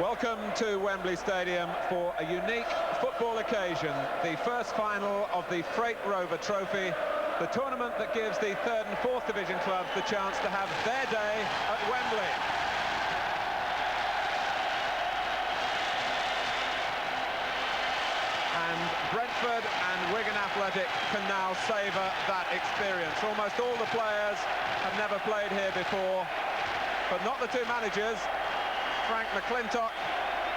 Welcome to Wembley Stadium for a unique football occasion, the first final of the Rover Trophy, the tournament that gives the 3rd and 4th Division clubs the chance to have their day at Wembley. And Brentford and Wigan Athletic can now savour that experience. Almost all the players have never played here before, but not the two managers. Frank McClintock,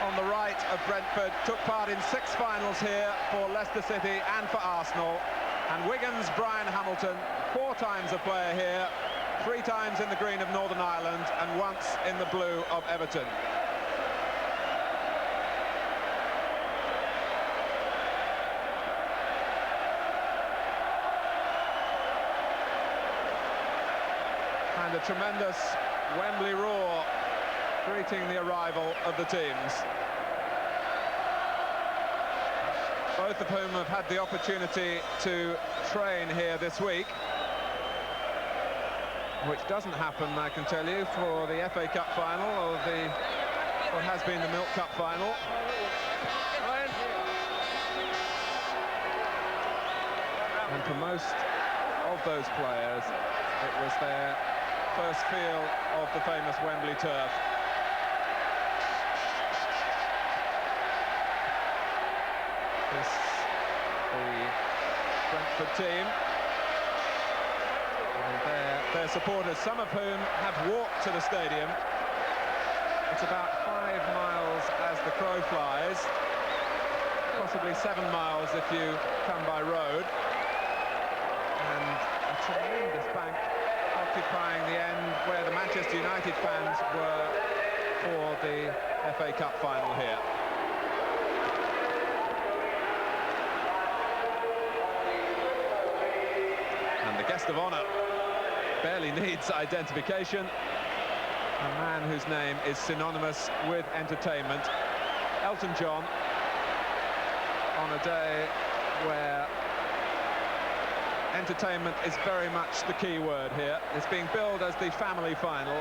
on the right of Brentford, took part in 6 finals here for Leicester City and for Arsenal. And Wigan's Brian Hamilton, 4 times a player here, 3 times in the green of Northern Ireland and once in the blue of Everton. And a tremendous Wembley roar greeting the arrival of the teams, both of whom have had the opportunity to train here this week, which doesn't happen, I can tell you, for the FA Cup final or what has been the Milk Cup final. And for most of those players, it was their first feel of the famous Wembley turf. This, the Brentford team, and their supporters, some of whom have walked to the stadium. It's about 5 miles as the crow flies, possibly 7 miles if you come by road, and a tremendous bank occupying the end where the Manchester United fans were for the FA Cup final here. And the guest of honour barely needs identification. A man whose name is synonymous with entertainment, Elton John, on a day where entertainment is very much the key word here. It's being billed as the family final,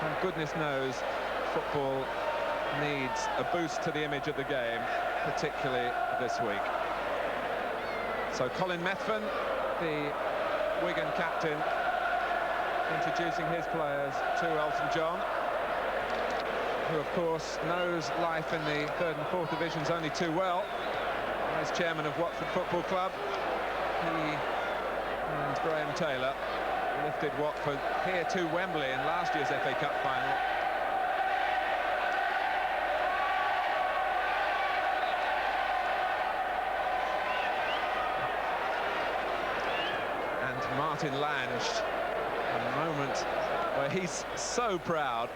and goodness knows football needs a boost to the image of the game, particularly this week. So Colin Methven, the Wigan captain, introducing his players to Elton John, who of course knows life in the 3rd and 4th divisions only too well. As chairman of Watford Football Club, he and Graham Taylor lifted Watford here to Wembley in last year's FA Cup final. And Martin Lange, a moment where he's so proud,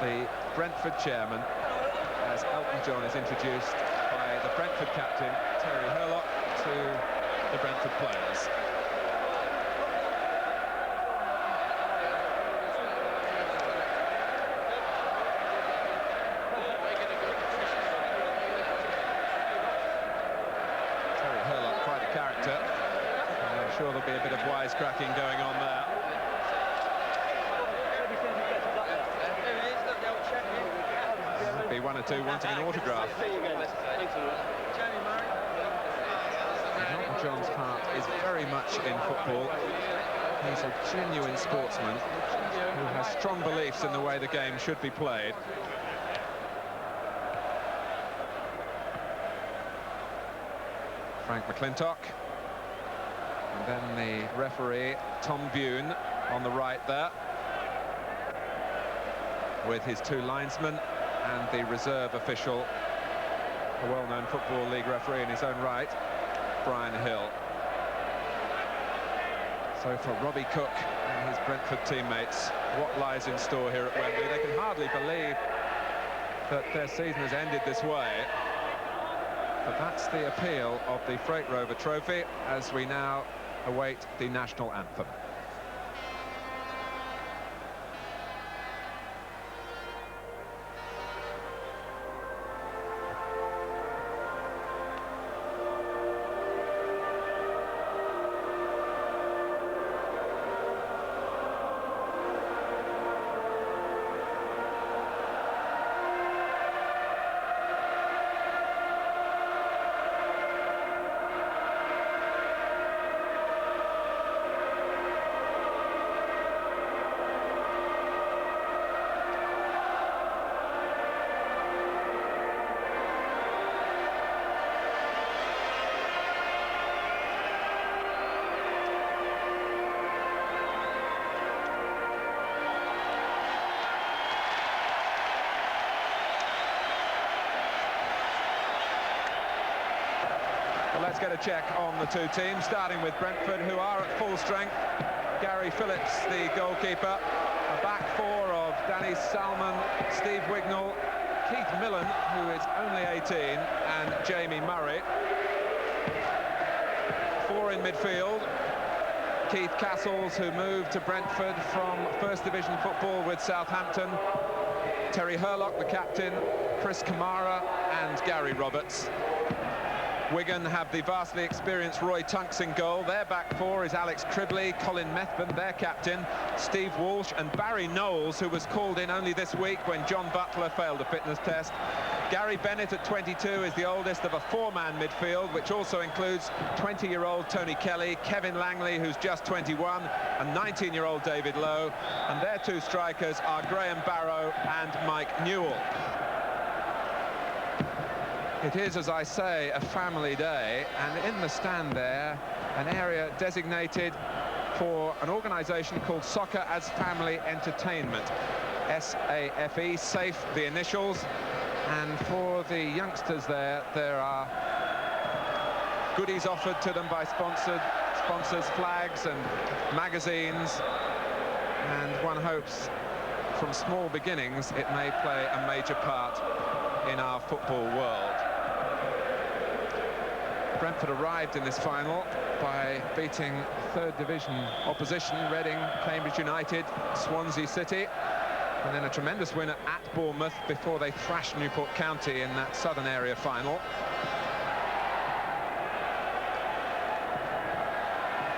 the Brentford chairman, as Elton John is introduced by the Brentford captain, Terry Hurlock, to the Brentford players. Terry Hurlock, quite a character, and I'm sure there'll be a bit of wisecracking going on there. There'll be 1 or 2 wanting an autograph. Elton John's heart is very much in football. He's a genuine sportsman who has strong beliefs in the way the game should be played. Frank McClintock, and then the referee Tom Bune on the right there, with his 2 linesmen and the reserve official, a well-known Football League referee in his own right, Brian Hill. So for Robbie Cook and his Brentford teammates, what lies in store here at Wembley? They can hardly believe that their season has ended this way. But that's the appeal of the Rover Trophy as we now await the national anthem. Well, let's get a check on the two teams, starting with Brentford, who are at full strength. Gary Phillips, the goalkeeper. A back four of Danny Salmon, Steve Wignall, Keith Millen, who is only 18, and Jamie Murray. Four in midfield. Keith Castles, who moved to Brentford from First Division football with Southampton. Terry Hurlock, the captain. Chris Kamara and Gary Roberts. Wigan have the vastly experienced Roy Tunks in goal. Their back four is Alex Cribley, Colin Methven, their captain, Steve Walsh and Barry Knowles, who was called in only this week when John Butler failed a fitness test. Gary Bennett at 22 is the oldest of a four-man midfield, which also includes 20-year-old Tony Kelly, Kevin Langley, who's just 21, and 19-year-old David Lowe. And their two strikers are Graham Barrow and Mike Newell. It is, as I say, a family day, and in the stand there, an area designated for an organisation called Soccer as Family Entertainment, SAFE, SAFE, the initials. And for the youngsters there are goodies offered to them by sponsors, flags and magazines, and one hopes from small beginnings it may play a major part in our football world. Brentford arrived in this final by beating third division opposition, Reading, Cambridge United, Swansea City, and then a tremendous win at Bournemouth before they thrashed Newport County in that southern area final.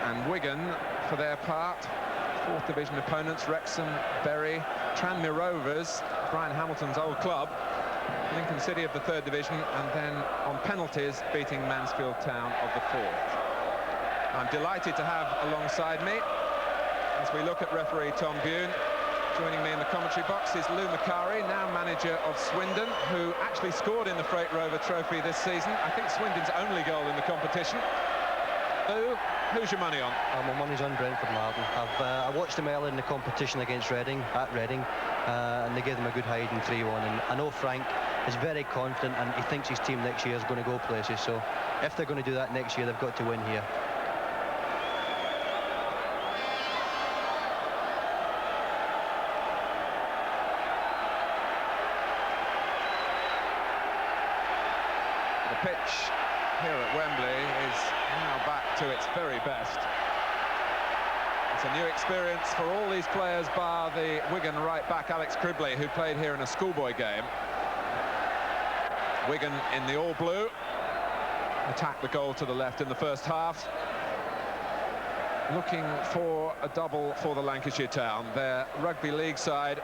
And Wigan, for their part, fourth division opponents, Wrexham, Bury, Tranmere Rovers, Brian Hamilton's old club, Lincoln City of the third division, and then on penalties beating Mansfield Town of the fourth. I'm delighted to have alongside me, as we look at referee Tom Bune. Joining me in the commentary box is Lou Macari, now manager of Swindon, who actually scored in the Freight Rover Trophy this season. I think Swindon's only goal in the competition. Lou, who's your money on? My money's on Brentford, Martin. I watched them earlier in the competition against Reading, and they gave them a good hiding 3-1. And I know Frank is very confident and he thinks his team next year is going to go places. So if they're going to do that next year, they've got to win here. The pitch here at Wembley is now back to its very best. It's a new experience for all these players, bar the Wigan right back Alex Cribley, who played here in a schoolboy game. Wigan in the all-blue attacked the goal to the left in the first half, looking for a double for the Lancashire Town. Their rugby league side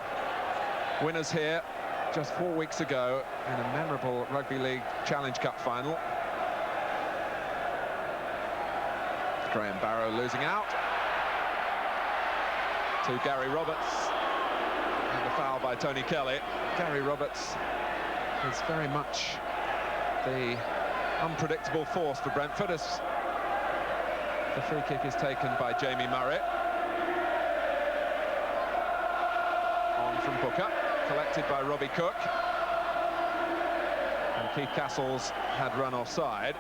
winners here just 4 weeks ago in a memorable Rugby League Challenge Cup final. Graham Barrow losing out to Gary Roberts, and a foul by Tony Kelly. Gary Roberts is very much the unpredictable force for Brentford, as the free kick is taken by Jamie Murray. On from Booker, collected by Robbie Cook. And Keith Castles had run offside.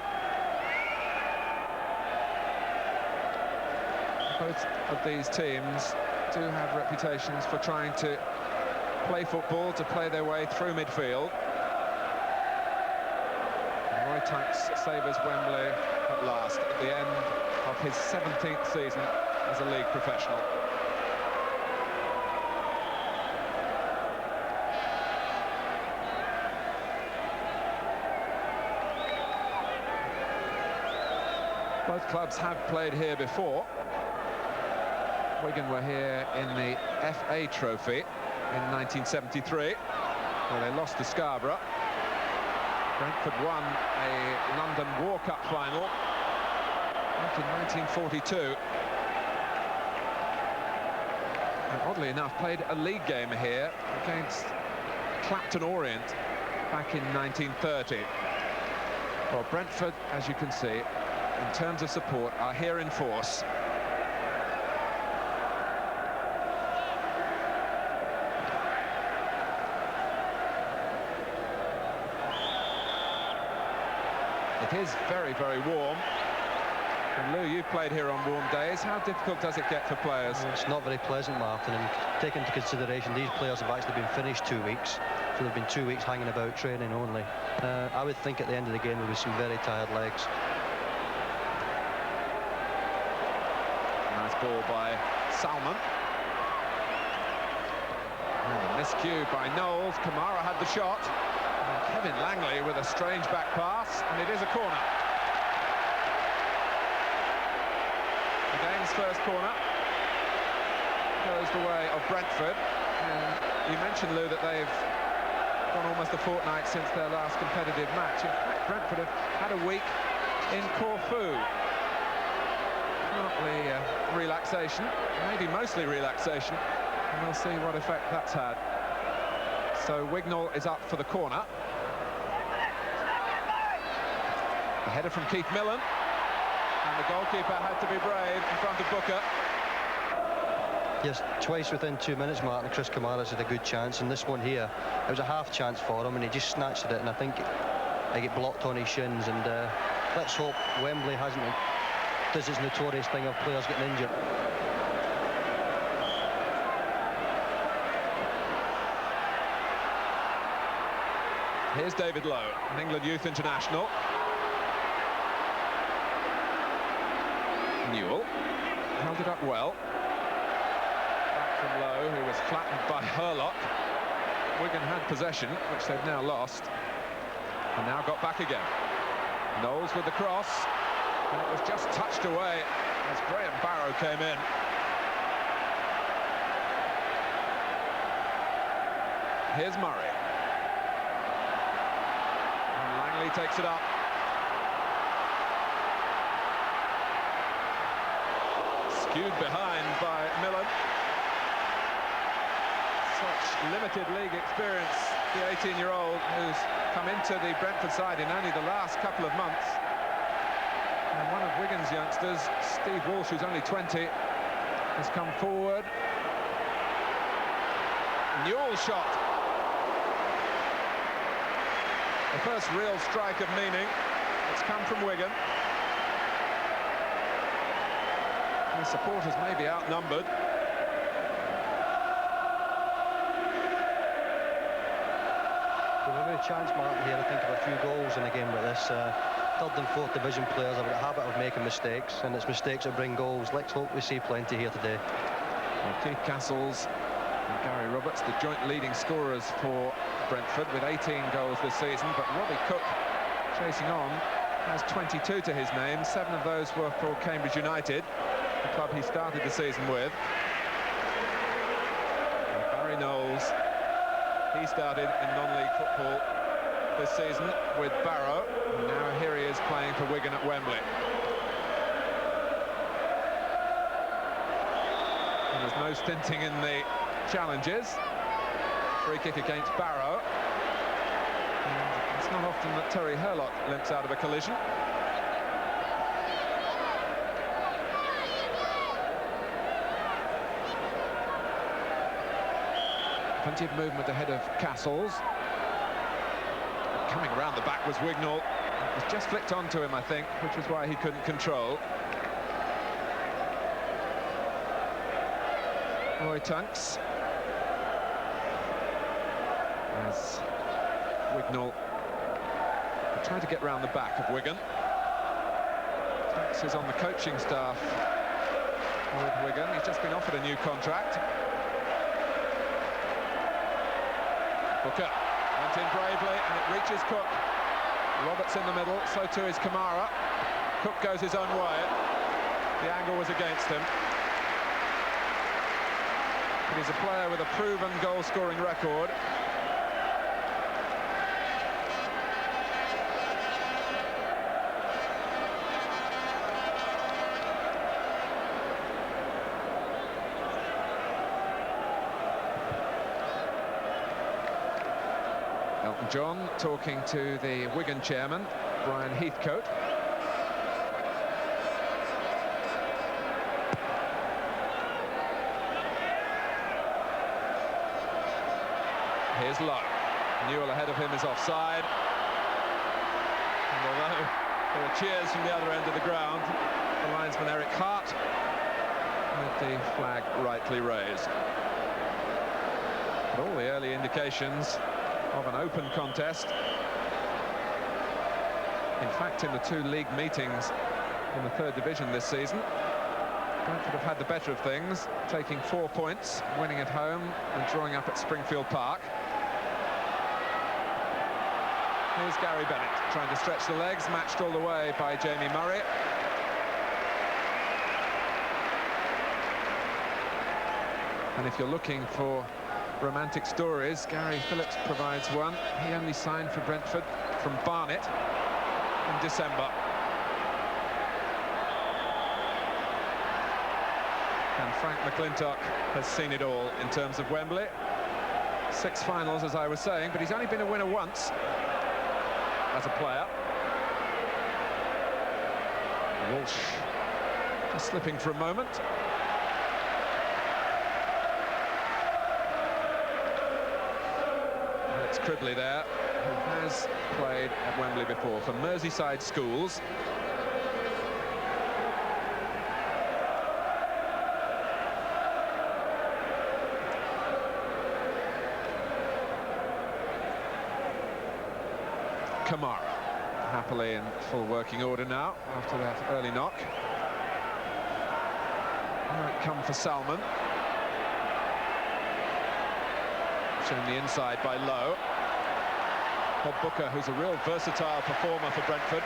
Both of these teams do have reputations for trying to play football, to play their way through midfield. And Roy Tunks savours Wembley at last, at the end of his 17th season as a league professional. Both clubs have played here before. Wigan were here in the FA Trophy in 1973, where they lost to Scarborough. Brentford won a London War Cup final back in 1942. And oddly enough, played a league game here against Clapton Orient back in 1930. Well, Brentford, as you can see, in terms of support, are here in force. It is very, very warm. And Lou, you've played here on warm days. How difficult does it get for players? Well, it's not very pleasant, Martin, and take into consideration these players have actually been finished 2 weeks, so they've been 2 weeks hanging about training only. I would think at the end of the game there was some very tired legs. Nice ball by Salmon. And a miscue by Knowles. Kamara had the shot. And Kevin Langley with a strange back pass, and it is a corner. The game's first corner goes the way of Brentford. And you mentioned, Lou, that they've gone almost a fortnight since their last competitive match. In fact, Brentford have had a week in Corfu. Partly relaxation, maybe mostly relaxation, and we'll see what effect that's had. So Wignall is up for the corner. A header from Keith Millen, and the goalkeeper had to be brave in front of Booker. Yes, twice within 2 minutes, Martin, Chris Kamara's had a good chance, and this one here, it was a half chance for him, and he just snatched at it, and I think he get blocked on his shins, and let's hope Wembley does its notorious thing of players getting injured. Here's David Lowe, an England Youth International. Newell held it up well. Back from Lowe, who was flattened by Hurlock. Wigan had possession, which they've now lost, and now got back again. Knowles with the cross, and it was just touched away as Graham Barrow came in. Here's Murray. And Langley takes it up. Skewed behind by Millen. Such limited league experience, the 18-year-old who's come into the Brentford side in only the last couple of months. And one of Wigan's youngsters, Steve Walsh, who's only 20, has come forward. Newell's shot. The first real strike of meaning. It's come from Wigan. The supporters may be outnumbered. We've a very chance, Martin, here, I think, of a few goals in a game like this. Third and fourth division players have a habit of making mistakes, and it's mistakes that bring goals. Let's hope we see plenty here today. Well, Keith Castles and Gary Roberts, the joint leading scorers for Brentford, with 18 goals this season, but Robbie Cook, chasing on, has 22 to his name. 7 of those were for Cambridge United, the club he started the season with. And Barry Knowles, he started in non-league football this season with Barrow. Now here he is playing for Wigan at Wembley. And there's no stinting in the challenges. Free kick against Barrow. And it's not often that Terry Hurlock limps out of a collision. Plenty of movement ahead of Castles. Coming around the back was Wignall. It was just flicked onto him, I think, which was why he couldn't control. Roy Tunks. As Wignall tried to get round the back of Wigan. Tunks is on the coaching staff with Wigan. He's just been offered a new contract. Booker went in bravely, and it reaches Cook. Roberts in the middle, so too is Kamara. Cook goes his own way. The angle was against him. But he's a player with a proven goal-scoring record. Elton John talking to the Wigan chairman, Brian Heathcote. Here's Lowe. Newell ahead of him is offside. And although There were cheers from the other end of the ground. The linesman Eric Hart with the flag rightly raised. But all the early indications of an open contest. In fact, in the two league meetings in the third division this season, Brentford have had the better of things, taking 4 points, winning at home and drawing up at Springfield Park. Here's Gary Bennett trying to stretch the legs, matched all the way by Jamie Murray. And if you're looking for romantic stories, Gary Phillips provides one. He only signed for Brentford from Barnet in December. And Frank McClintock has seen it all in terms of Wembley. 6 finals, as I was saying, but he's only been a winner once as a player. Walsh just slipping for a moment. It's Cribley there, who has played at Wembley before for Merseyside Schools. Kamara, happily in full working order now after that early knock. Might come for Salmon. Shown the inside by Lowe. Bob Booker, who's a real versatile performer for Brentford,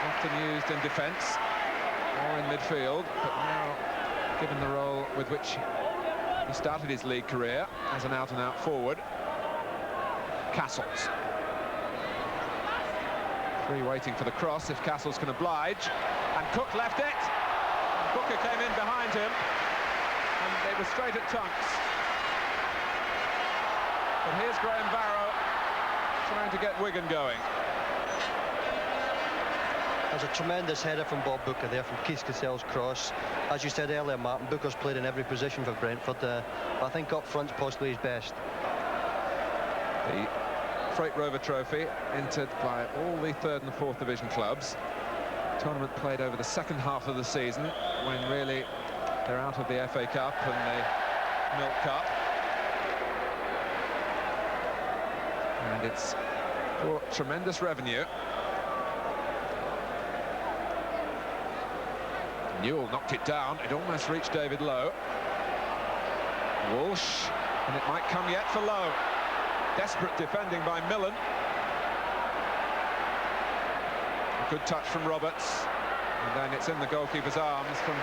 often used in defence or in midfield, but now given the role with which he started his league career as an out-and-out forward. Castles. Free waiting for the cross if Castles can oblige, and Cook left it. Booker came in behind him, and it was straight at Tunks. But here's Graham Barrow trying to get Wigan going. There's a tremendous header from Bob Booker there from Keith Cassell's cross. As you said earlier, Martin, Booker's played in every position for Brentford. I think up front's possibly his best. The Freight Rover Trophy entered by all the third and fourth division clubs. Tournament played over the second half of the season, when really they're out of the FA Cup and the Milk Cup. And it's for tremendous revenue. Newell knocked it down. It almost reached David Lowe. Walsh, and it might come yet for Lowe. Desperate defending by Millen. A good touch from Roberts. And then it's in the goalkeeper's arms from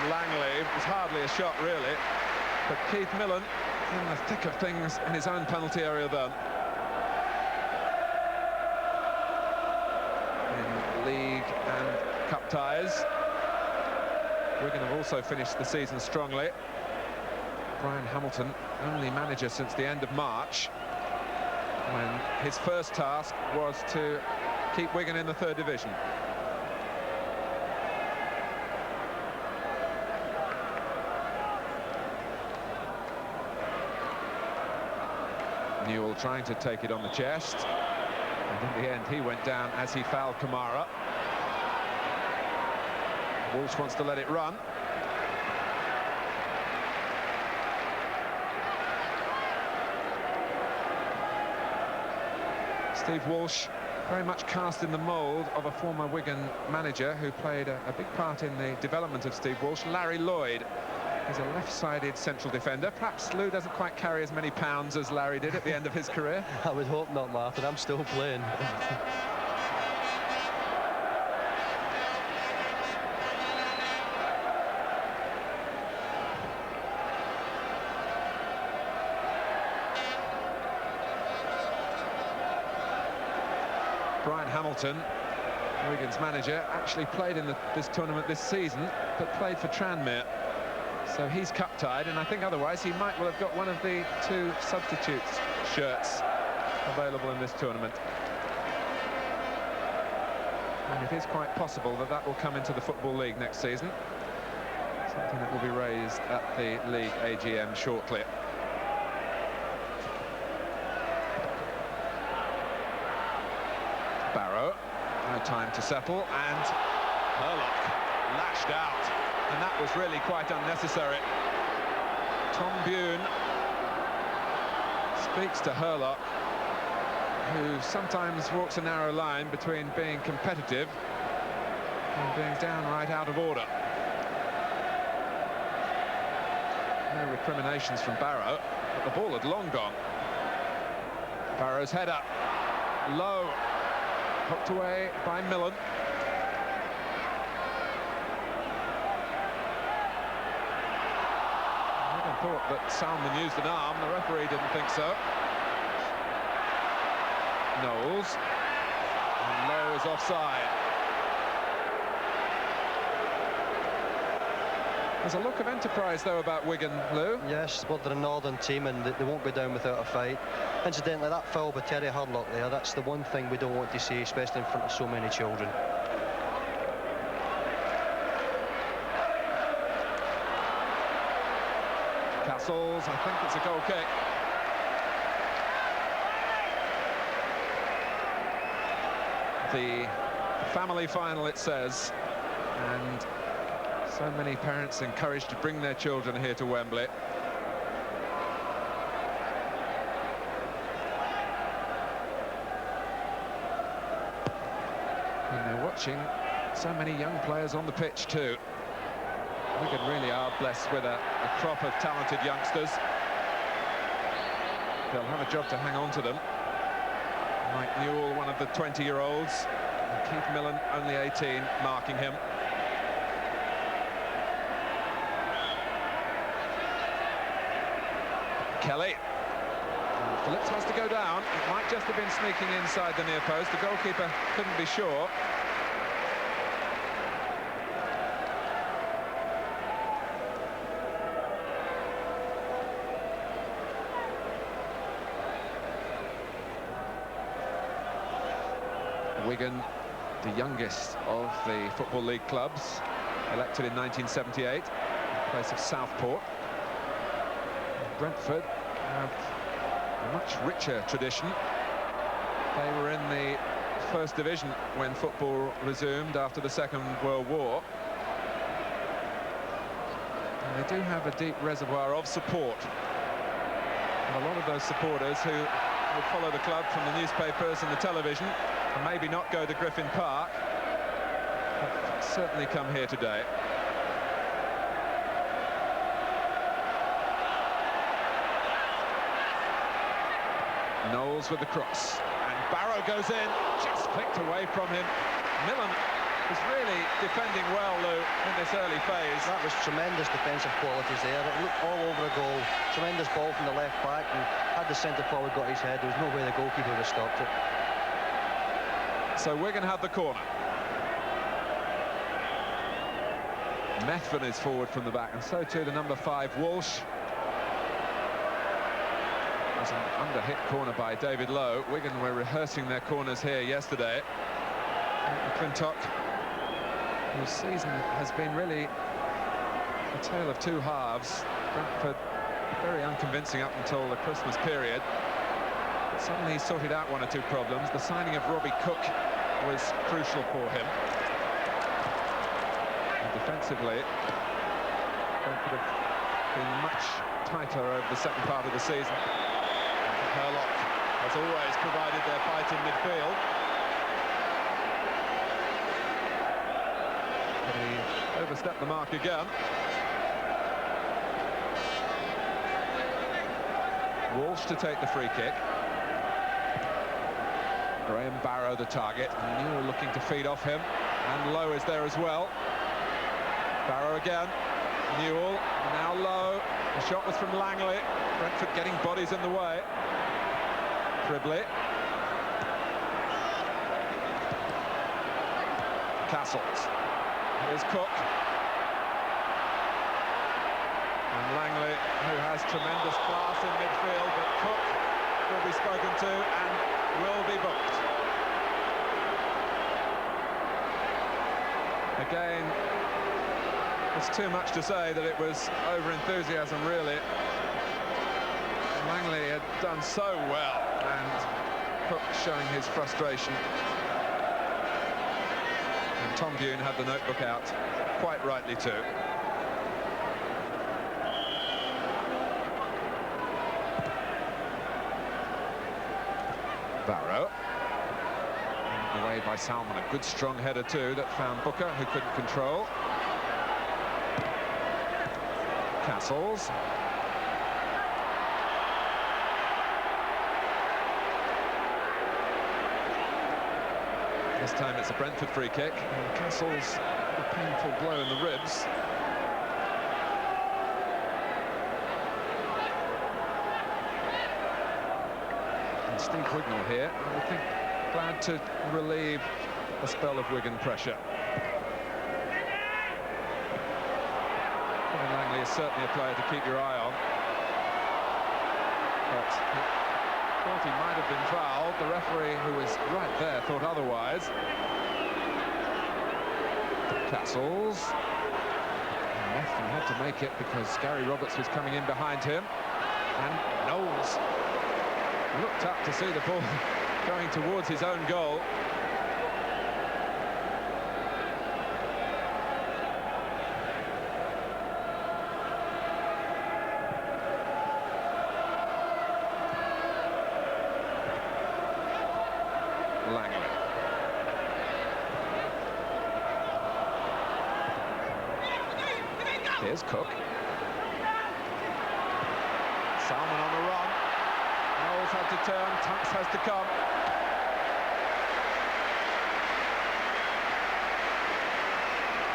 Langley. It was hardly a shot, really. But Keith Millen in the thick of things in his own penalty area then. In league and cup ties. Wigan have also finished the season strongly. Brian Hamilton, only manager since the end of March, when his first task was to keep Wigan in the third division. Newell trying to take it on the chest, and in the end he went down as he fouled Kamara. Walsh wants to let it run. Steve Walsh, very much cast in the mould of a former Wigan manager who played a big part in the development of Steve Walsh, Larry Lloyd. He's a left-sided central defender. Perhaps Lou doesn't quite carry as many pounds as Larry did at the end of his career. I would hope not, Martin. I'm still playing. Brian Hamilton, Wigan's manager, actually played in this tournament this season, but played for Tranmere. So he's cup-tied, and I think otherwise he might well have got one of the 2 substitutes shirts available in this tournament. And it is quite possible that that will come into the Football League next season. Something that will be raised at the League AGM shortly. Barrow, time to settle, and Herlock lashed out, and that was really quite unnecessary. Tom Bune speaks to Herlock, who sometimes walks a narrow line between being competitive and being downright out of order. No recriminations from Barrow, but the ball had long gone. Barrow's header, low, hooked away by Millen. I thought that Salmon used an arm, the referee didn't think so. Knowles, and Lowe is offside. There's a look of enterprise, though, about Wigan, Lou. Yes, well, they're a northern team and they won't go down without a fight. Incidentally, that foul by Terry Hurlock there, that's the one thing we don't want to see, especially in front of so many children. Castles, I think it's a goal kick. The family final, it says, and so many parents encouraged to bring their children here to Wembley. And they're watching so many young players on the pitch too. Wigan really are blessed with a crop of talented youngsters. They'll have a job to hang on to them. Mike Newell, one of the 20-year-olds. Keith Millen, only 18, marking him. Kelly. Phillips has to go down. It might just have been sneaking inside the near post. The goalkeeper couldn't be sure. Wigan, the youngest of the Football League clubs, elected in 1978 in place of Southport. Brentford have a much richer tradition. They were in the First Division when football resumed after the Second World War. And they do have a deep reservoir of support. And a lot of those supporters who would follow the club from the newspapers and the television and maybe not go to Griffin Park have certainly come here today. Knowles with the cross, and Barrow goes in, just flicked away from him. Millen was really defending well, Lou, in this early phase. That was tremendous defensive qualities there. It looked all over a goal. Tremendous ball from the left back, and had the centre forward got his head, there was no way the goalkeeper would have stopped it. So Wigan had the corner. Methven is forward from the back, and so too the number 5, Walsh. It was an under-hit corner by David Lowe. Wigan were rehearsing their corners here yesterday. McClintock, whose season has been really a tale of two halves. Brentford very unconvincing up until the Christmas period. But suddenly he sorted out one or two problems. The signing of Robbie Cook was crucial for him. And defensively, Brentford have been much tighter over the second part of the season. Herlock has always provided their fight in midfield. But he overstepped the mark again. Walsh to take the free kick. Graham Barrow the target. Newell looking to feed off him, and Lowe is there as well. Barrow again. Newell, now Lowe. The shot was from Langley. Brentford getting bodies in the way. Cribley. Castles. Here's Cook. And Langley, who has tremendous class in midfield, but Cook will be spoken to and will be booked. Again, it's too much to say that it was over-enthusiasm, really. Langley had done so well, and Cook showing his frustration. And Tom Bune had the notebook out, quite rightly too. Barrow. Away by Salmon, a good strong header too that found Booker, who couldn't control. Castles. This time it's a Brentford free kick, and Castles a painful blow in the ribs. And Steve Wignall here, I would think, glad to relieve a spell of Wigan pressure. Kevin Langley is certainly a player to keep your eye on. But he thought he might have been fouled. The referee, who was right there, thought otherwise. Castles. And Lefton had to make it because Gary Roberts was coming in behind him. And Knowles looked up to see the ball going towards his own goal. Langley. Here's Cook. Salmon on the run. Knowles had to turn, Tunks has to come.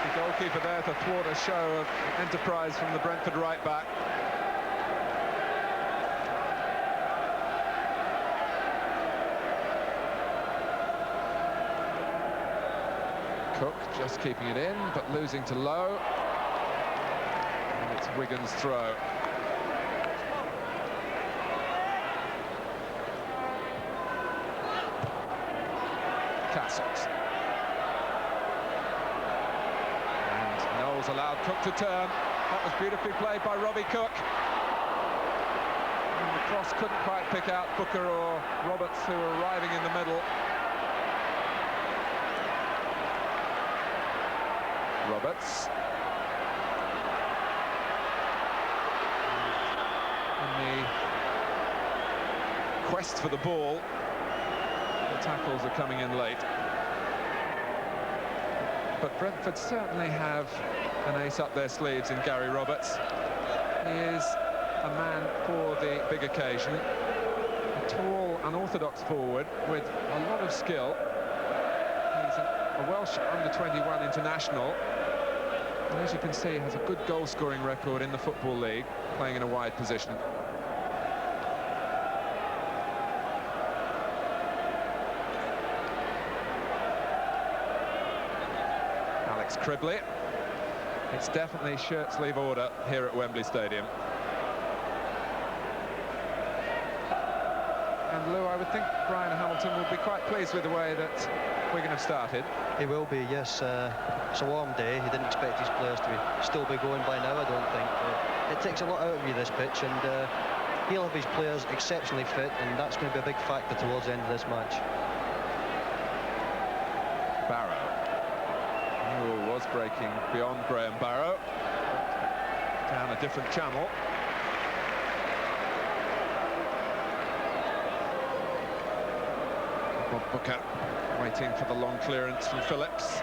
The goalkeeper there to thwart a show of enterprise from the Brentford right back. Cook just keeping it in, but losing to Lowe. And it's Wigan's throw. Castles. And Knowles allowed Cook to turn. That was beautifully played by Robbie Cook. And the cross couldn't quite pick out Booker or Roberts, who were arriving in the middle. Roberts. In the quest for the ball, the tackles are coming in late. But Brentford certainly have an ace up their sleeves in Gary Roberts. He is a man for the big occasion. A tall, unorthodox forward with a lot of skill. He's a Welsh under-21 international. And as you can see, has a good goal-scoring record in the Football League, playing in a wide position. Alex Cribley. It's definitely shirt-sleeve order here at Wembley Stadium. And Lou, I would think Brian Hamilton will be quite pleased with the way that Wigan have started. He will be, yes. It's a warm day. He didn't expect his players to still be going by now, I don't think. It takes a lot out of you, this pitch, and he'll have his players exceptionally fit, and that's going to be a big factor towards the end of this match. Barrow, who was breaking beyond Graham Barrow, down a different channel. Bob Booker waiting for the long clearance from Phillips.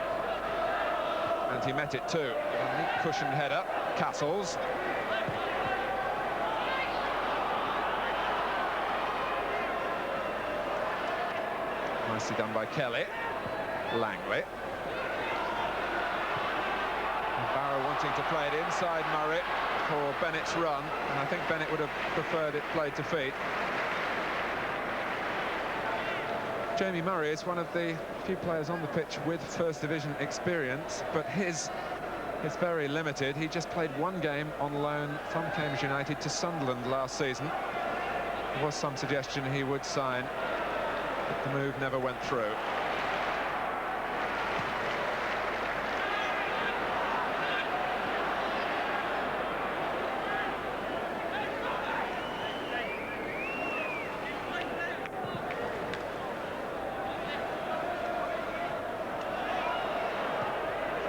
And he met it too. A neat cushioned header. Castles. Nicely done by Kelly. Langley. And Barrow wanting to play it inside Murray for Bennett's run. And I think Bennett would have preferred it played to feet. Jamie Murray is one of the few players on the pitch with First Division experience, but his is very limited. He just played one game on loan from Cambridge United to Sunderland last season. There was some suggestion he would sign, but the move never went through.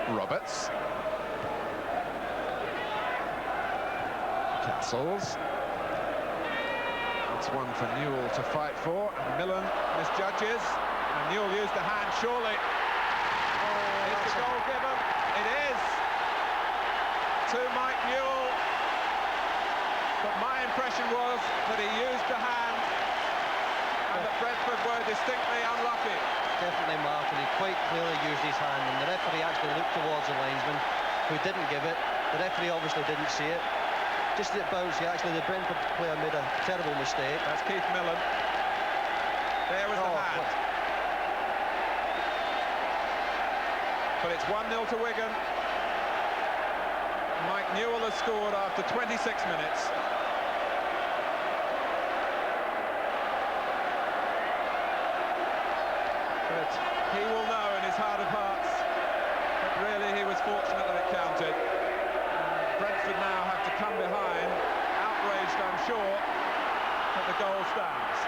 Roberts. Castles. That's one for Newell to fight for, and Millen misjudges, and Newell used the hand, surely. Oh, is the goal given? It is to Mike Newell, but my impression was that he used the hand and that Brentford were distinctly unlucky. Definitely, Martin. He quite clearly used his hand, and the referee actually looked towards the linesman, who didn't give it. The referee obviously didn't see it. Just as it bounced, actually, the Brentford player made a terrible mistake. That's Keith Millen. There was the hand. What? But it's 1-0 to Wigan. Mike Newell has scored after 26 minutes. But he will know in his heart of hearts that really he was fortunate that it counted. Brentford now have to come behind, outraged, I'm sure, that the goal stands.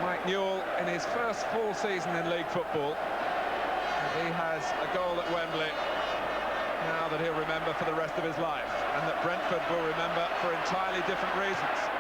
Mike Newell, in his first full season in league football, he has a goal at Wembley now that he'll remember for the rest of his life, and that Brentford will remember for entirely different reasons.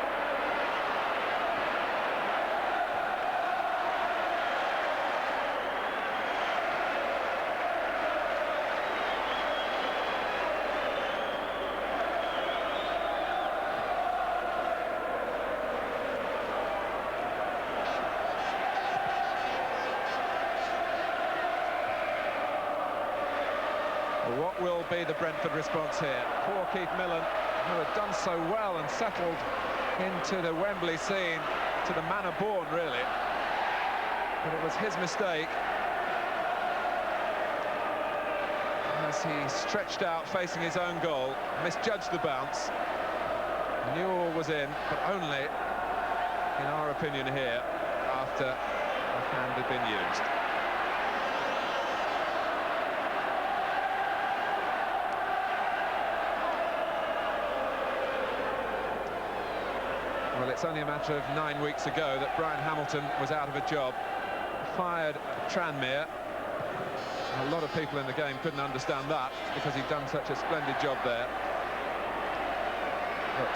What will be the Brentford response here? Poor Keith Millen, who had done so well and settled into the Wembley scene, to the manner born, really. But it was his mistake as he stretched out facing his own goal, misjudged the bounce. Newell was in, but only, in our opinion here, after a hand had been used. Well, it's only a matter of 9 weeks ago that Brian Hamilton was out of a job, fired Tranmere. A lot of people in the game couldn't understand that because he'd done such a splendid job there. But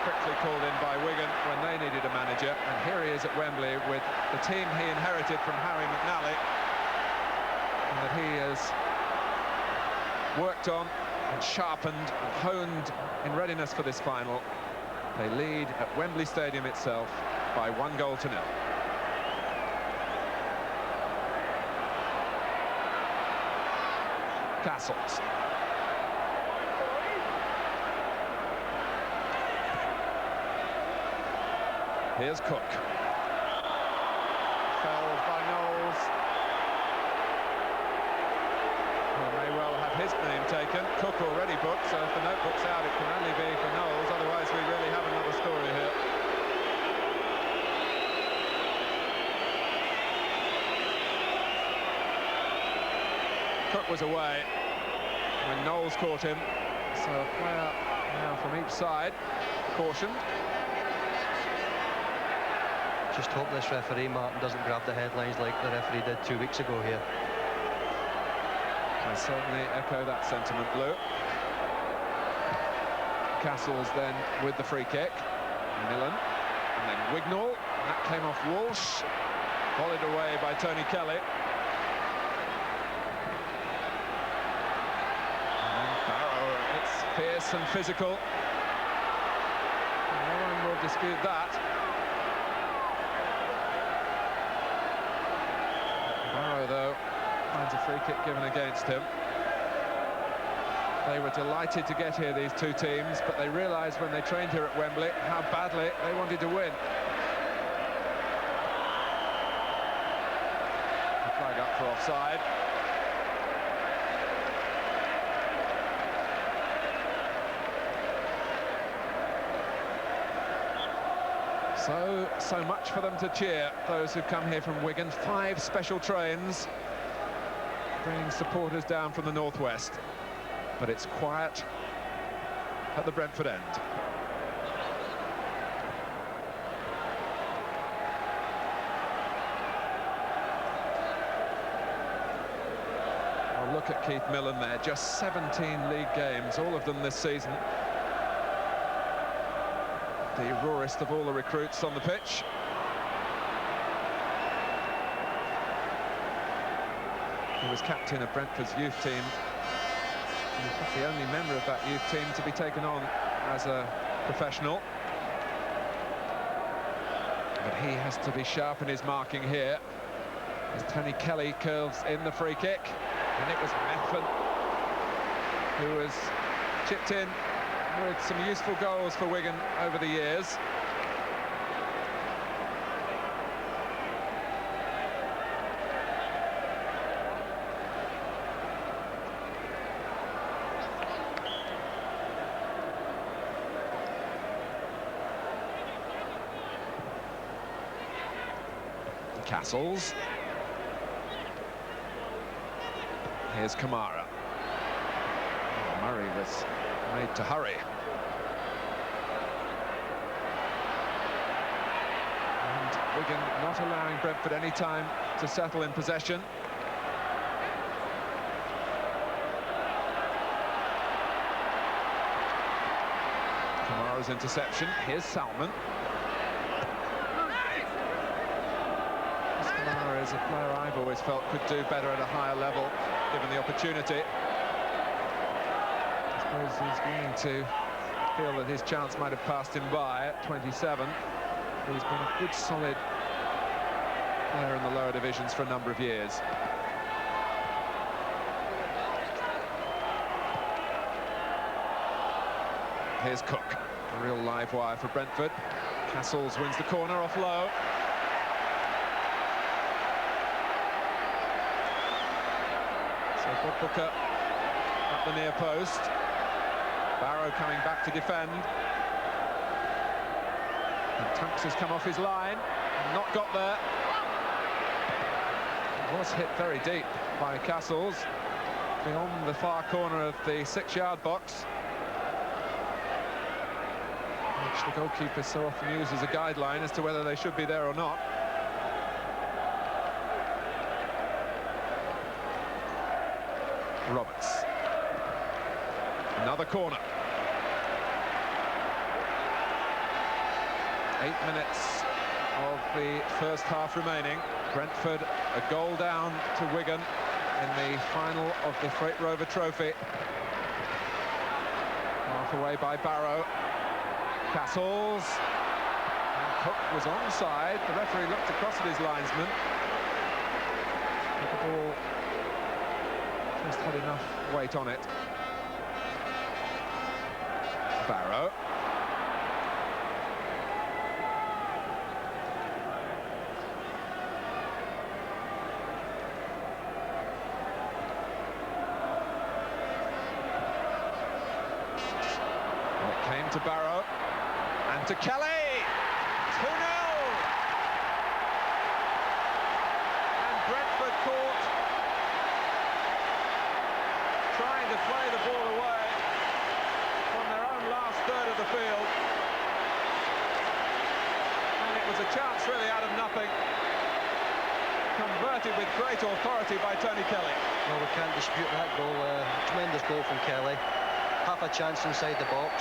quickly called in by Wigan when they needed a manager, and here he is at Wembley with the team he inherited from Harry McNally, and that he has worked on and sharpened and honed in readiness for this final. They lead at Wembley Stadium itself by 1-0. Castles. Here's Cook. Felled by Knowles. He may well have his name taken. Cook already booked, so if the notebook's out, it can only be for Knowles. Otherwise, we really have another story here. Cook was away when Knowles caught him. So a player now from each side, cautioned. Just hope this referee, Martin, doesn't grab the headlines like the referee did 2 weeks ago here. I certainly echo that sentiment, Lou. Castles then with the free kick. Millen, and then Wignall. That came off Walsh. Volleyed away by Tony Kelly. And then Barrow. It's fierce and physical. No one will dispute that. Barrow, though, finds a free kick given against him. They were delighted to get here, these two teams, but they realised when they trained here at Wembley how badly they wanted to win. The flag up for offside. So much for them to cheer, those who've come here from Wigan. 5 special trains bringing supporters down from the northwest. but it's quiet at the Brentford end. Oh, look at Keith Millen there, just 17 league games, all of them this season. The rawest of all the recruits on the pitch. He was captain of Brentford's youth team. In fact, the only member of that youth team to be taken on as a professional. But he has to be sharp in his marking here, as Tony Kelly curves in the free kick. And it was Methven who was chipped in with some useful goals for Wigan over the years. Castles. Here's Kamara. Oh, Murray was made to hurry. And Wigan not allowing Brentford any time to settle in possession. Kamara's interception. Here's Salmon. Kamara is a player I've always felt could do better at a higher level, given the opportunity. I suppose he's going to feel that his chance might have passed him by at 27. He's been a good, solid player in the lower divisions for a number of years. Here's Cook, a real live wire for Brentford. Castles wins the corner off low. So Booker at the near post. Barrow coming back to defend. And Tunks has come off his line, not got there. It was hit very deep by Castles, beyond the far corner of the 6-yard box, which the goalkeeper so often uses as a guideline as to whether they should be there or not. Roberts. Another corner. 8 minutes of the first half remaining. Brentford a goal down to Wigan in the final of the Freight Rover Trophy. Half away by Barrow. Castles. And Cook was onside. The referee looked across at his linesman. But the ball just had enough weight on it. Barrow. And it came to Barrow and to Kelly. 2-0. And Brentford caught trying to play the ball away from their own last third of the field. And it was a chance really out of nothing, converted with great authority by Tony Kelly. Well, we can't dispute that goal. Tremendous goal from Kelly. Half a chance inside the box.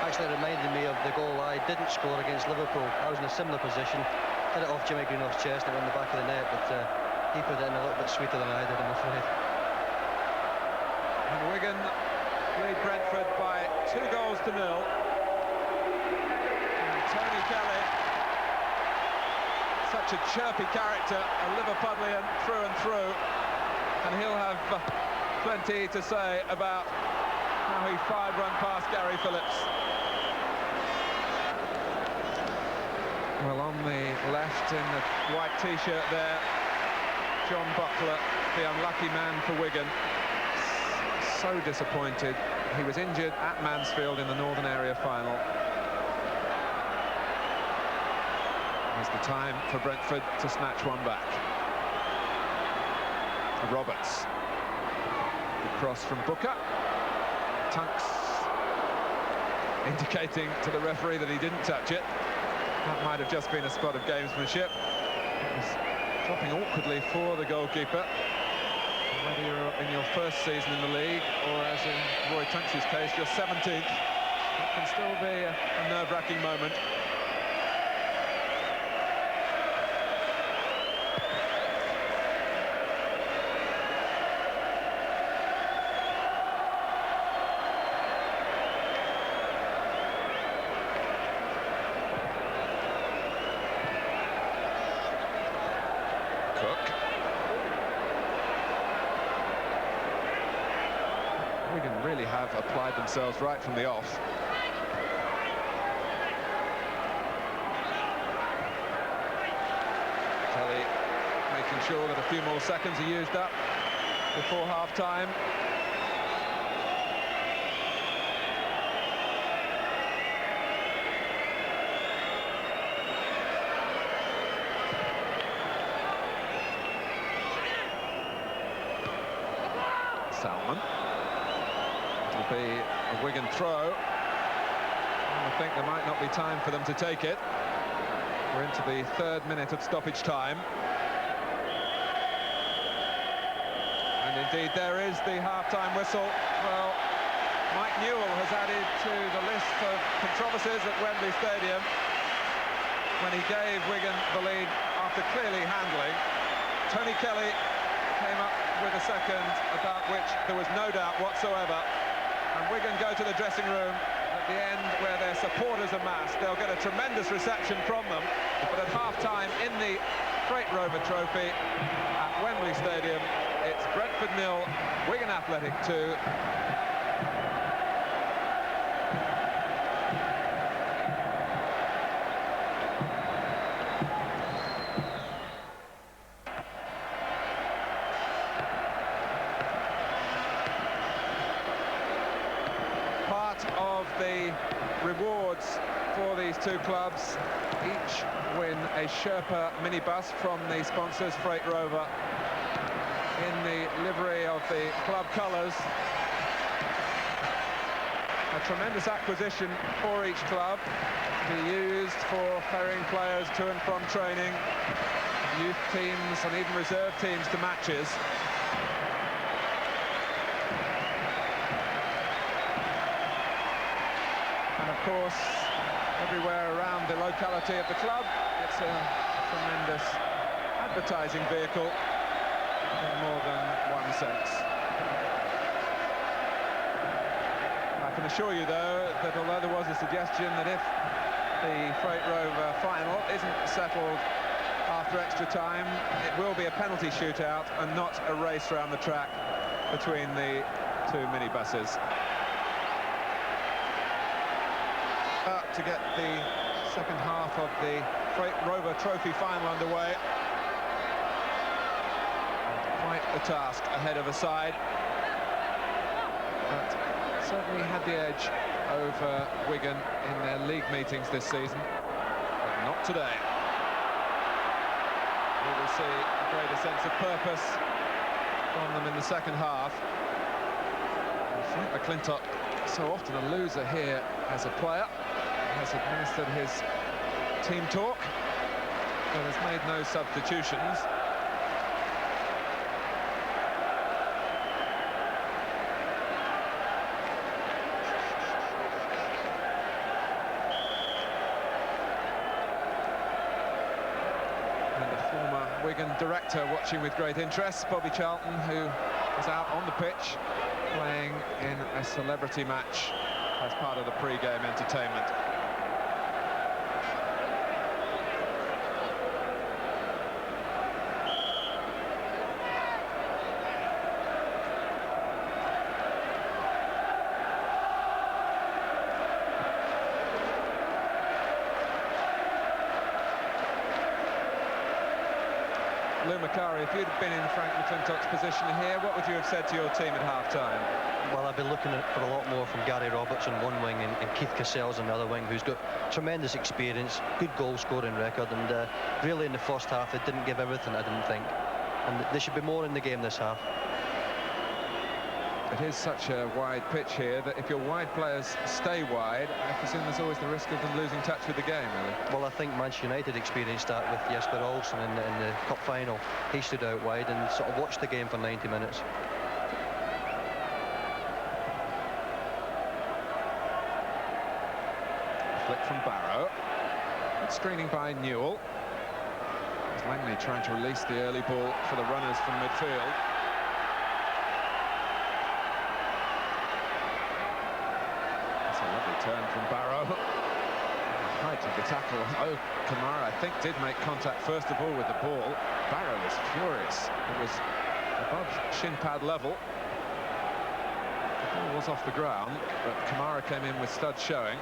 Actually reminded me of the goal I didn't score against Liverpool. I was in a similar position. Hit it off Jimmy Greenhoff's chest and it went in the back of the net, but he put it in a little bit sweeter than I did, I'm afraid. And Wigan lead Brentford by 2 goals to 0. And Tony Kelly, such a chirpy character, a Liverpudlian through and through, and he'll have plenty to say about how he fired one past Gary Phillips. Well, on the left in the white t-shirt there, John Buckler, the unlucky man for Wigan. So disappointed. He was injured at Mansfield in the Northern Area final. It's the time for Brentford to snatch one back. Roberts. The cross from Booker. Tunks indicating to the referee that he didn't touch it. That might have just been a spot of gamesmanship. It was dropping awkwardly for the goalkeeper. Whether you're in your first season in the league, or as in Roy Tunks' case, your 17th, it can still be a nerve-wracking moment. Wigan really have applied themselves right from the off. Kelly making sure that a few more seconds are used up before half-time. Salmon. It'll be a Wigan throw. And I think there might not be time for them to take it. We're into the 3rd minute of stoppage time. And indeed there is the half-time whistle. Well, Mike Newell has added to the list of controversies at Wembley Stadium when he gave Wigan the lead after clearly handling. Tony Kelly came up with a second about which there was no doubt whatsoever. And Wigan go to the dressing room at the end where their supporters are massed. They'll get a tremendous reception from them. But at half-time in the Freight Rover Trophy at Wembley Stadium, it's Brentford 0, Wigan Athletic 2. Of the rewards for these two clubs, each win a Sherpa minibus from the sponsors Freight Rover in the livery of the club colours. A tremendous acquisition for each club to be used for ferrying players to and from training, youth teams and even reserve teams to matches. Of course, everywhere around the locality of the club, it's a tremendous advertising vehicle in more than one sense. I can assure you, though, that although there was a suggestion that if the Freight Rover final isn't settled after extra time, it will be a penalty shootout and not a race around the track between the two minibuses. To get the second half of the Freight Rover Trophy final underway. Quite a task ahead of a side, but certainly had the edge over Wigan in their league meetings this season, but not today. We will see a greater sense of purpose from them in the second half. Frank McClintock, so often a loser here as a player, has administered his team talk, but has made no substitutions. And the former Wigan director watching with great interest, Bobby Charlton, who was out on the pitch playing in a celebrity match as part of the pre-game entertainment. Lou Macari, if you'd been in Frank McClintock's position here, what would you have said to your team at half-time? Well, I've been looking for a lot more from Gary Roberts on one wing and Keith Cassell's on the other wing, who's got tremendous experience, good goal-scoring record, and really in the first half they didn't give everything, I didn't think. And there should be more in the game this half. It is such a wide pitch here that if your wide players stay wide, I presume there's always the risk of them losing touch with the game, really. Well, I think Manchester United experienced that with Jesper Olsen in the cup final. He stood out wide and sort of watched the game for 90 minutes. Flick from Barrow. Good screening by Newell. As Langley trying to release the early ball for the runners from midfield. Turn from Barrow. Height of the tackle. Oh, Kamara, I think, did make contact first of all with the ball. Barrow was furious. It was above shin pad level. The ball was off the ground, but Kamara came in with studs showing.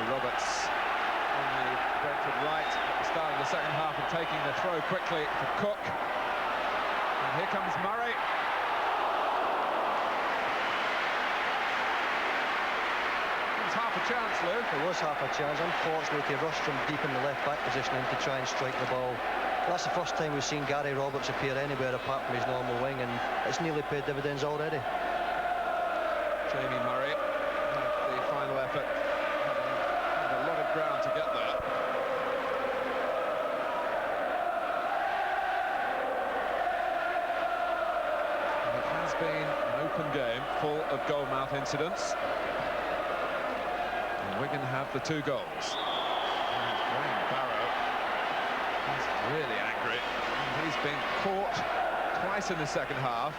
Roberts on the Brentford right at the start of the second half and taking the throw quickly for Cook. And here comes Murray. It was half a chance, Lou. There was half a chance. Unfortunately, he rushed from deep in the left-back position in to try and strike the ball. That's the first time we've seen Gary Roberts appear anywhere apart from his normal wing, and it's nearly paid dividends already. Jamie Murray had the final effort. Had a lot of ground to get there. Been an open game full of goal-mouth incidents, and Wigan have the 2 goals. And Graham Barrow is really angry. And he's been caught twice in the second half,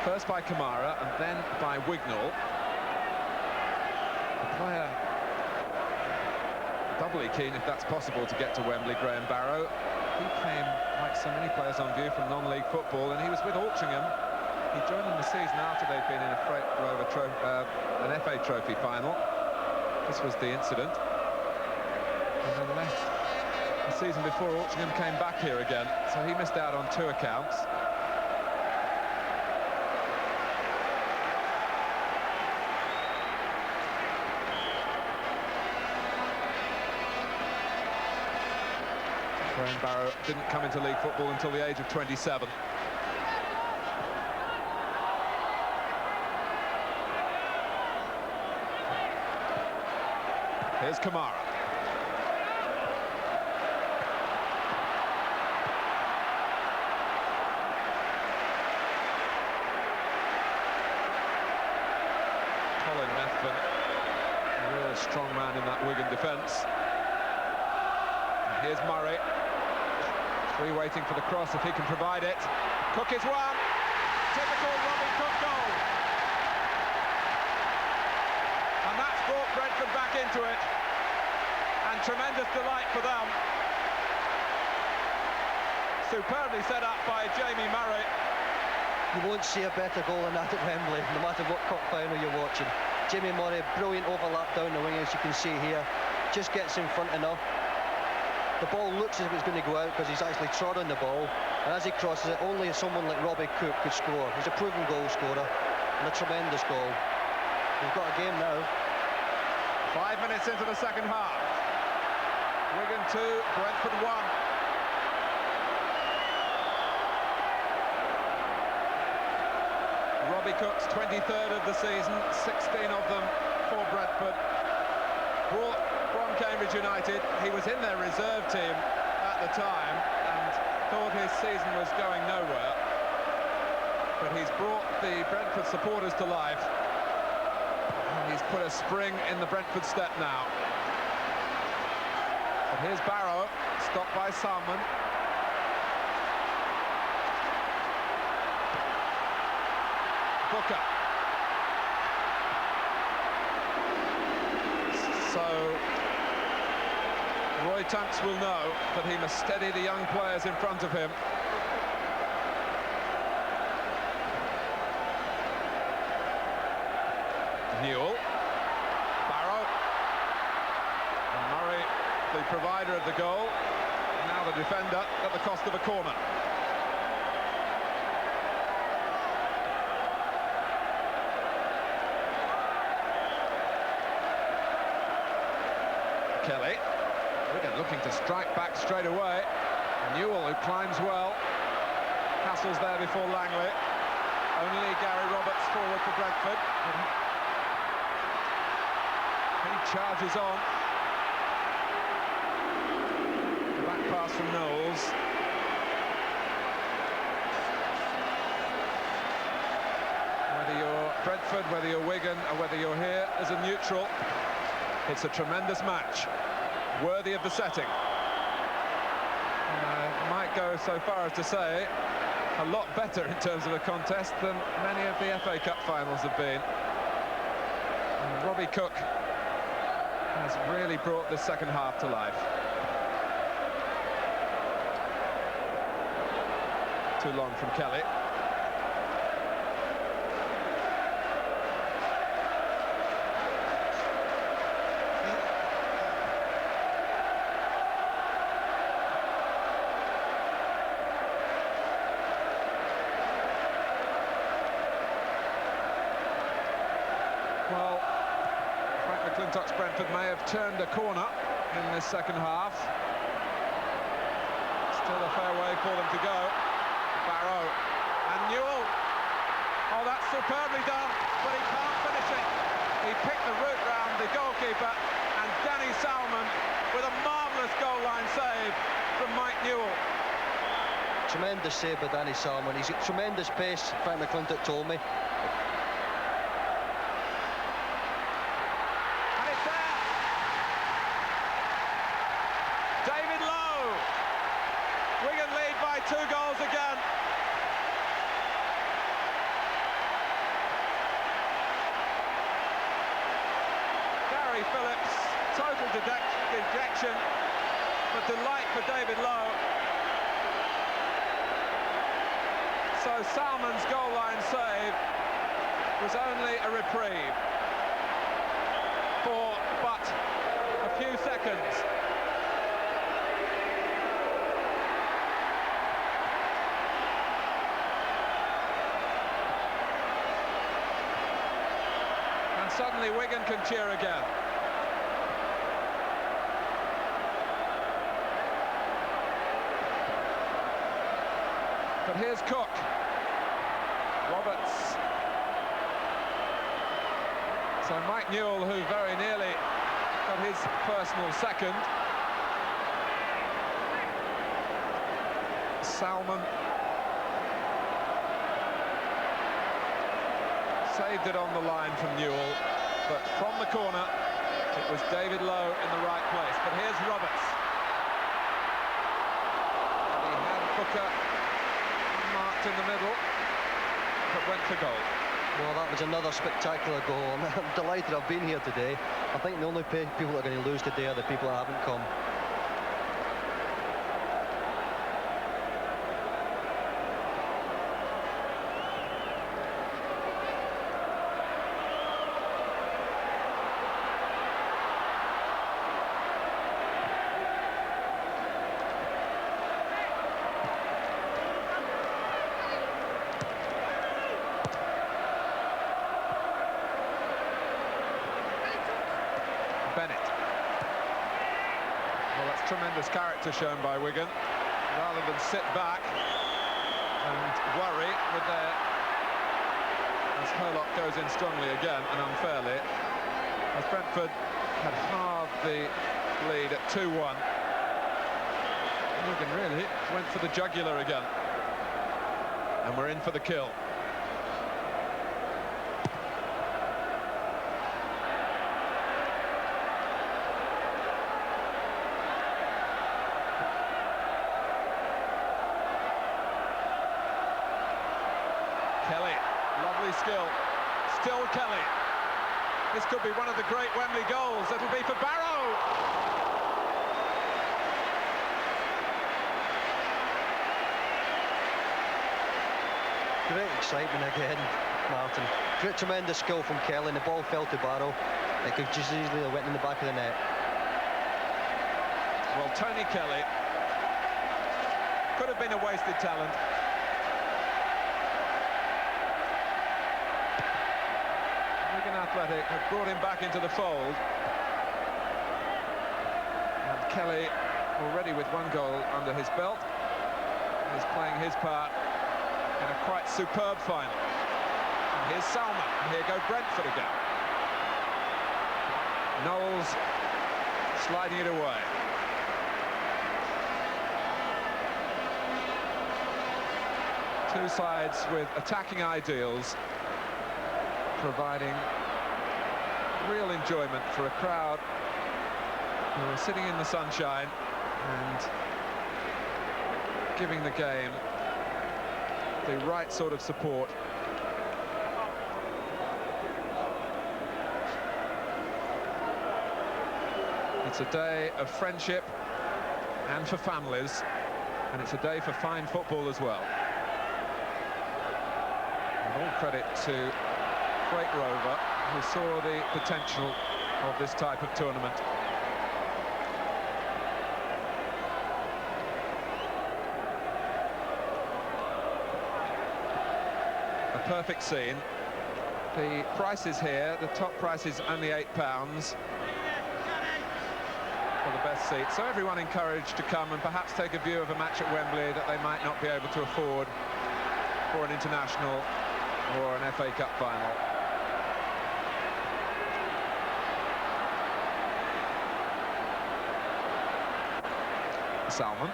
first by Kamara and then by Wignall. The player doubly keen, if that's possible, to get to Wembley, Graham Barrow. He came, like so many players on view, from non-league football, and he was with Altrincham. He joined them the season after they'd been in an FA Trophy final. This was the incident. And then left the season before. Altrincham came back here again, so he missed out on 2 accounts. Graham Barrow didn't come into league football until the age of 27. Here's Kamara. Colin Methven, a real strong man in that Wigan defence. And here's Murray. 3 waiting for the cross if he can provide it. Cook is one. Typical Robbie Cook goal. And that's brought Brentford back into it. And tremendous delight for them. Superbly set up by Jamie Murray. You won't see a better goal than that at Wembley, no matter what cup final you're watching. Jamie Murray, brilliant overlap down the wing, as you can see here. Just gets in front enough. The ball looks as if it's going to go out because he's actually trod on the ball. And as he crosses it, only someone like Robbie Cook could score. He's a proven goal scorer and a tremendous goal. We've got a game now. 5 minutes into the second half. Wigan 2, Brentford 1. Robbie Cook's 23rd of the season, 16 of them for Brentford. Brought from Cambridge United. He was in their reserve team at the time and thought his season was going nowhere. But he's brought the Brentford supporters to life. And he's put a spring in the Brentford step now. But here's Barrow, stopped by Salmon. Booker. So Roy Tunks will know that he must steady the young players in front of him. Newell. Barrow. And Murray, the provider of the goal. And now the defender at the cost of a corner. Kelly. Wigan looking to strike back straight away. Newell, who climbs well. Castle's there before Langley. Only Gary Roberts forward for Brentford. He charges on. The back pass from Knowles. Whether you're Brentford, whether you're Wigan, or whether you're here as a neutral, it's a tremendous match, worthy of the setting. Might go so far as to say a lot better in terms of a contest than many of the FA Cup finals have been. And Robbie Cook has really brought this second half to life. Too long from Kelly. Well, Frank McClintock's Brentford may have turned a corner in this second half. Still a fair way for them to go. Barrow and Newell. Oh, that's superbly done, but he can't finish it. He picked the route round the goalkeeper, and Danny Salmon with a marvellous goal line save from Mike Newell. Tremendous save by Danny Salmon. He's got tremendous pace, Frank McClintock told me. Wigan lead by 2 goals again. Gary Phillips, total dejection, but delight for David Lowe. So Salmon's goal line save was only a reprieve for but a few seconds. Suddenly Wigan can cheer again. But here's Cook. Roberts. So Mike Newell, who very nearly got his personal second. Salmon saved it on the line from Newell, but from the corner it was David Lowe in the right place. But here's Roberts, and he had Booker marked in the middle, but went for goal. Well, that was another spectacular goal, and I'm delighted I've been here today. I think the only people that are going to lose today are the people that haven't come. Bennett. Well, that's tremendous character shown by Wigan. Rather than sit back and worry with their... As Hurlock goes in strongly again and unfairly, as Brentford had halved the lead at 2-1. Wigan really went for the jugular again. And we're in for the kill. Kelly, lovely skill. Still Kelly. This could be one of the great Wembley goals. It'll be for Barrow. Great excitement again, Martin. Great, tremendous skill from Kelly, and the ball fell to Barrow. It could just easily have went in the back of the net. Well, Tony Kelly could have been a wasted talent. Wigan Athletic have brought him back into the fold. And Kelly, already with 1 goal under his belt, is playing his part in a quite superb final. And here's Salmon, and here go Brentford again. Knowles sliding it away. Two sides with attacking ideals, providing real enjoyment for a crowd who are sitting in the sunshine and giving the game the right sort of support. It's a day of friendship and for families, and it's a day for fine football as well. And all credit to great Rover, who saw the potential of this type of tournament. A perfect scene. The prices here, the top price is only £8 for the best seat, so everyone encouraged to come and perhaps take a view of a match at Wembley that they might not be able to afford for an international or an FA Cup final. Salmon.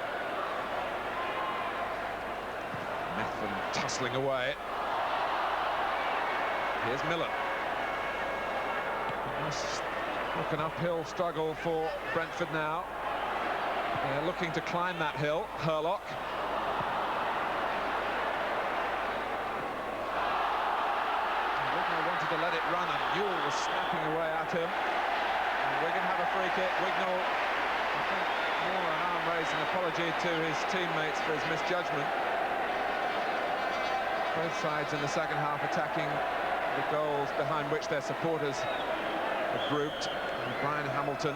Methven tussling away. Here's Miller. Must look an uphill struggle for Brentford now. They're looking to climb that hill. Hurlock. Wigan wanted to let it run, and Newell was snapping away at him. And Wigan have a free kick. Wignall, I think, more an arm raised, an apology to his teammates for his misjudgment. Both sides in the second half attacking the goals behind which their supporters are grouped. And Brian Hamilton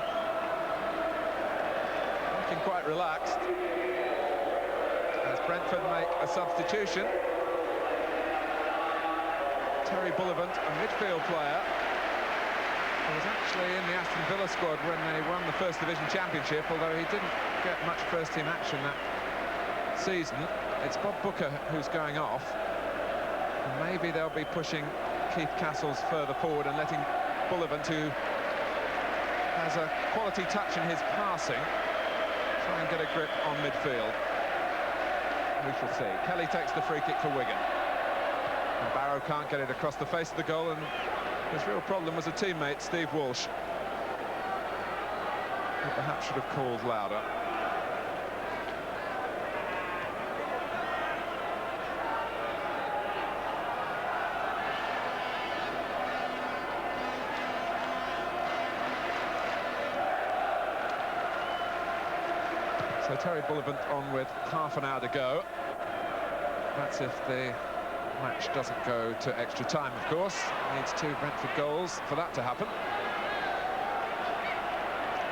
looking quite relaxed as Brentford make a substitution. Terry Bullivant, a midfield player, who was actually in the Aston Villa squad when they won the First Division Championship, although he didn't get much first-team action that season. It's Bob Booker who's going off, and maybe they'll be pushing Keith Castles further forward and letting Bullivant, who has a quality touch in his passing, try and get a grip on midfield. We shall see. Kelly takes the free kick for Wigan. And Barrow can't get it across the face of the goal, and his real problem was a teammate, Steve Walsh, who perhaps should have called louder. So Terry Bullivant on with half an hour to go. That's if the match doesn't go to extra time, of course. Needs 2 Brentford goals for that to happen.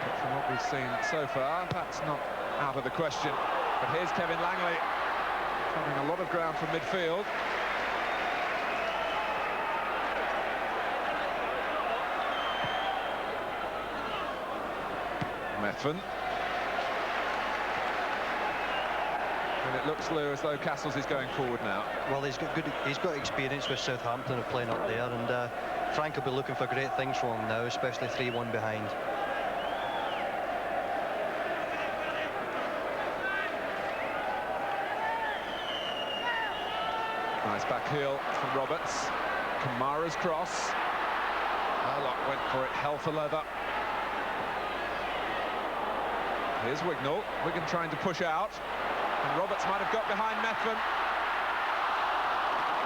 But from what we've seen so far, that's not out of the question. But here's Kevin Langley, covering a lot of ground from midfield. Methven. And it looks, Lou, as though Castles is going forward now. Well, he's got experience with Southampton of playing up there, and Frank will be looking for great things from him now, especially 3-1 behind. Nice back heel from Roberts. Kamara's cross. Hurlock went for it, hell for leather. Here's Wignall. Wigan trying to push out. And Roberts might have got behind Methven.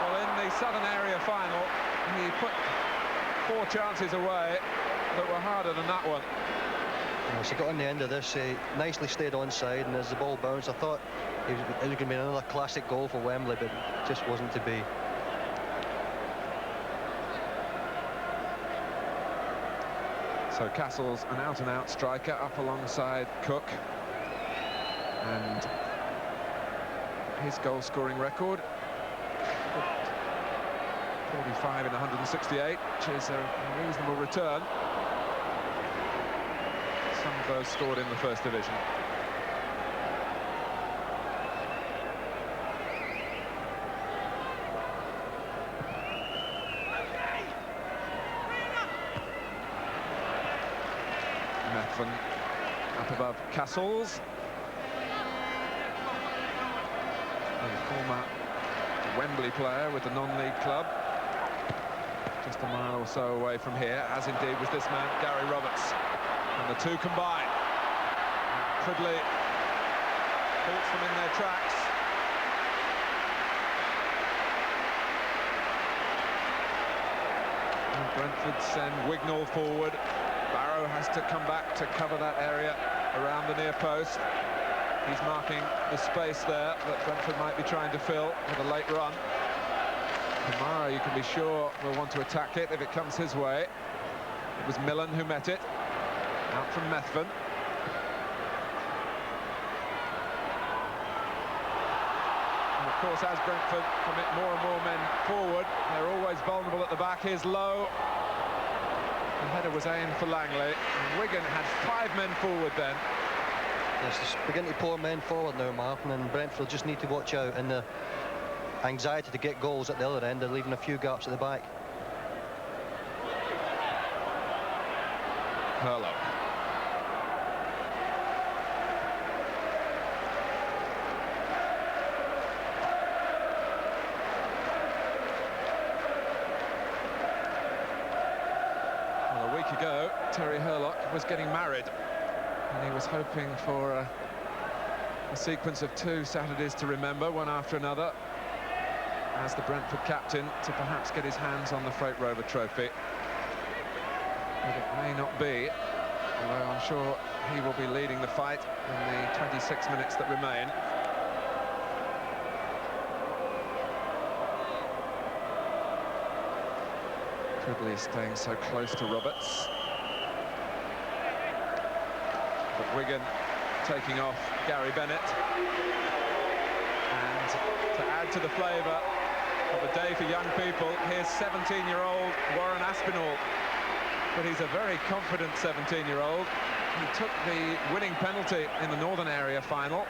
Well, in the Southern Area final, he put 4 chances away that were harder than that one. As he got on the end of this, he nicely stayed onside, and as the ball bounced, I thought it was going to be another classic goal for Wembley, but it just wasn't to be. So Castles, an out-and-out striker, up alongside Cook. And his goal-scoring record, 45 in 168, which is a reasonable return. Some those scored in the First Division. Methven up above Castles. The former Wembley player with the non-league club. Just a mile or so away from here, as indeed was this man, Gary Roberts. And the two combine. Cridley halts them in their tracks. And Brentford send Wignall forward. Barrow has to come back to cover that area around the near post. He's marking the space there that Brentford might be trying to fill with a late run. Kamara, you can be sure, will want to attack it if it comes his way. It was Millen who met it. Out from Methven. And of course, as Brentford commit more and more men forward, they're always vulnerable at the back. Here's Lowe. The header was aimed for Langley. And Wigan had 5 men forward then. Yes, they're beginning to pour men forward now, Martin, and Brentford just need to watch out in the anxiety to get goals at the other end. They're leaving a few gaps at the back. Hurlock. Well, a week ago, Terry Hurlock was getting married, and he was hoping for a sequence of 2 Saturdays to remember, one after another, as the Brentford captain, to perhaps get his hands on the Freight Rover trophy. But it may not be, although I'm sure he will be leading the fight in the 26 minutes that remain. Cridley staying so close to Roberts. But Wigan taking off Gary Bennett. And to add to the flavour of a day for young people, here's 17-year-old Warren Aspinall. But he's a very confident 17-year-old. He took the winning penalty in the Northern Area final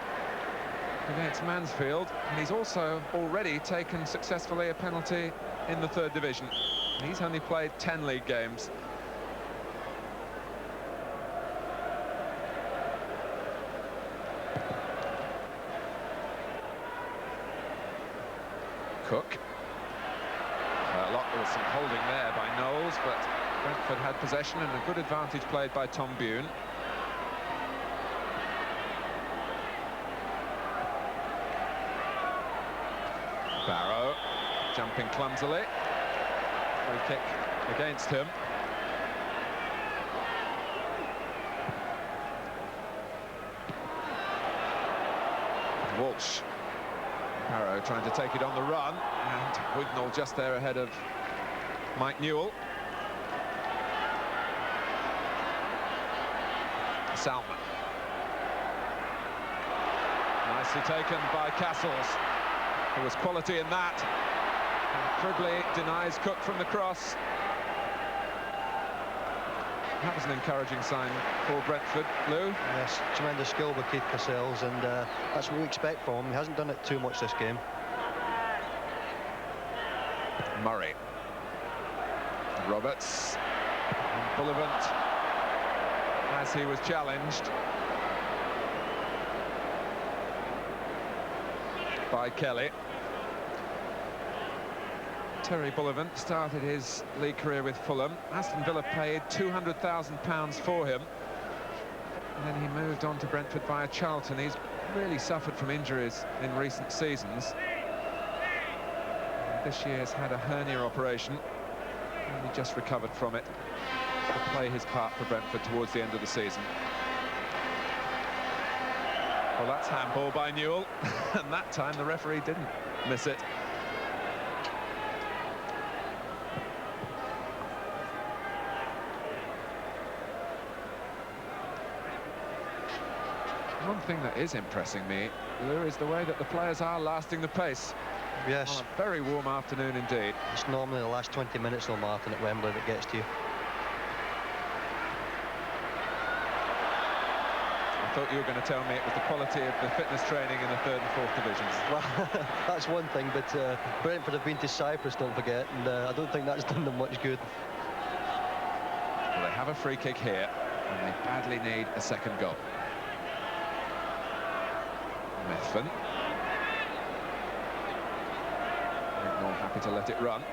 against Mansfield, and he's also already taken successfully a penalty in the Third Division. He's only played 10 league games. Cook. There was some holding there by Knowles, but Brentford had possession and a good advantage played by Tom Bune. Barrow jumping clumsily. Free kick against him. Walsh. Barrow trying to take it on the run, and Wignall just there ahead of Mike Newell. Salmon. Nicely taken by Castles. There was quality in that. And Cridley denies Cook from the cross. That was an encouraging sign for Brentford. Lou? Yes, tremendous skill with Keith Cassells, and that's what we expect from him. He hasn't done it too much this game. Murray. Roberts. And Bullivant, as he was challenged by Kelly. Terry Bullivant started his league career with Fulham. Aston Villa paid £200,000 for him. And then he moved on to Brentford via Charlton. He's really suffered from injuries in recent seasons. This year's had a hernia operation, and he just recovered from it to play his part for Brentford towards the end of the season. Well, that's handball by Newell, and that time the referee didn't miss it. One thing that is impressing me, Lou, is the way that the players are lasting the pace. Yes. On a very warm afternoon indeed. It's normally the last 20 minutes, though, Martin, at Wembley that gets to you. thought you were going to tell me it was the quality of the fitness training in the 3rd and 4th divisions. Well, that's one thing, but Brentford have been to Cyprus, don't forget, and I don't think that's done them much good. Well, they have a free kick here, and they badly need a second goal. Methven. Wigan happy to let it run.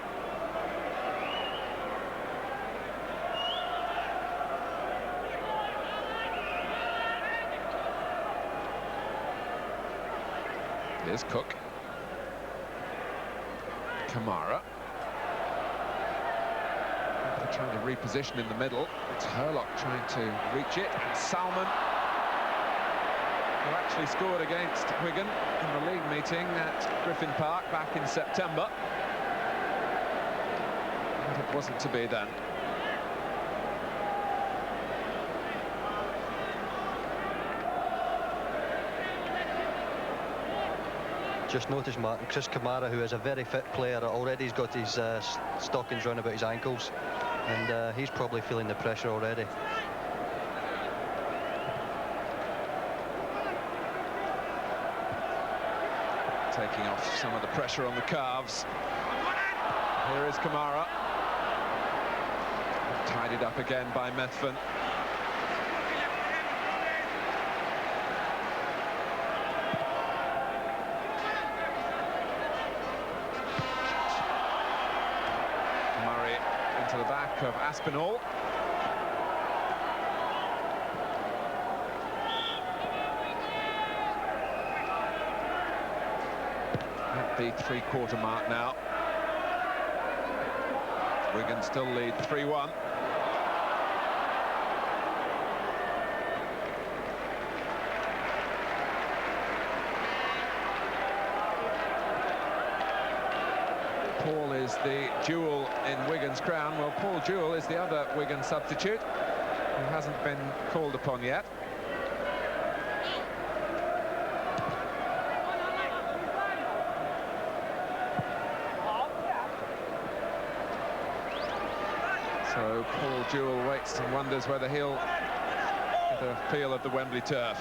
Here's Cook. Kamara. They're trying to reposition in the middle. It's Hurlock trying to reach it, and Salmon, who actually scored against Wigan in the league meeting at Griffin Park back in September. But it wasn't to be then. Just noticed, Martin, Chris Kamara, who is a very fit player, already has got his stockings round about his ankles, and he's probably feeling the pressure already. Taking off some of the pressure on the calves. Here is Kamara. Tidied up again by Methven. To the back of Aspinall. At the three-quarter mark now. Wigan still lead 3-1. Paul is the jewel in Wigan's crown. Well, Paul Jewell is the other Wigan substitute who hasn't been called upon yet. So Paul Jewell waits and wonders whether he'll get a feel of the Wembley turf.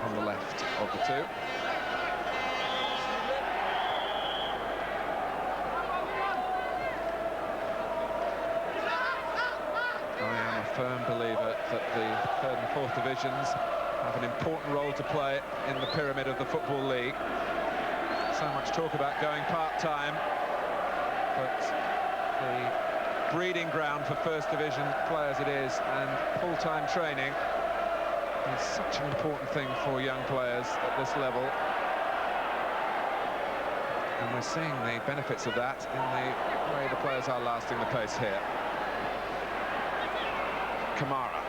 On the left of the two. Firm believer that the 3rd and 4th divisions have an important role to play in the pyramid of the Football League. So much talk about going part-time, but the breeding ground for 1st division players it is, and full-time training is such an important thing for young players at this level. And we're seeing the benefits of that in the way the players are lasting the pace here. Kamara.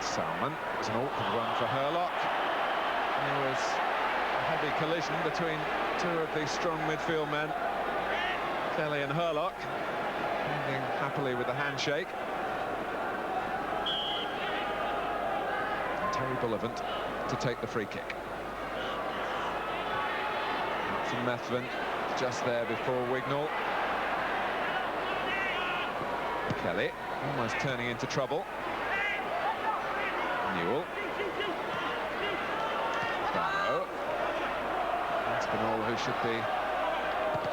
Salmon. It was an awkward one for Hurlock. There was a heavy collision between two of the strong midfield men, Kelly and Hurlock, ending happily with a handshake. And Terry Bullivant to take the free kick. From Methven, just there before Wignall. Kelly, almost turning into trouble. Newell. Barrow. Aspinall, who should be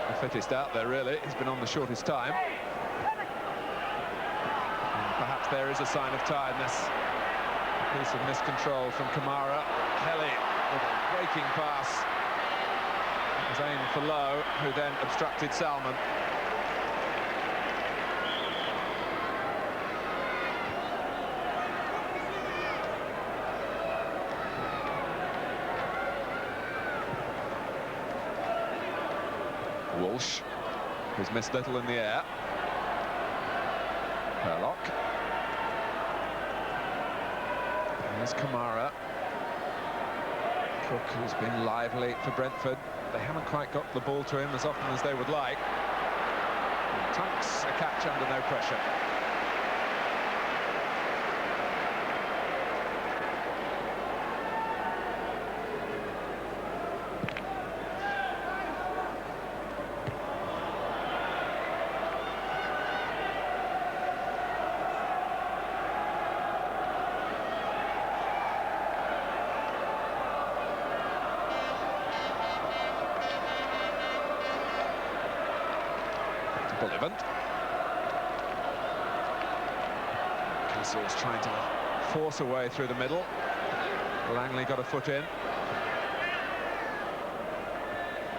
the fittest out there, really. He's been on the shortest time. And perhaps there is a sign of tiredness. A piece of miscontrol from Kamara. Kelly with a breaking pass. It was aimed for Lowe, who then obstructed Salmon. Walsh, who's missed little in the air. Hurlock. There's Kamara. Cook, who's been lively for Brentford. They haven't quite got the ball to him as often as they would like. And Tunks a catch under no pressure. Bullivant. Castle's trying to force a way through the middle. Langley got a foot in.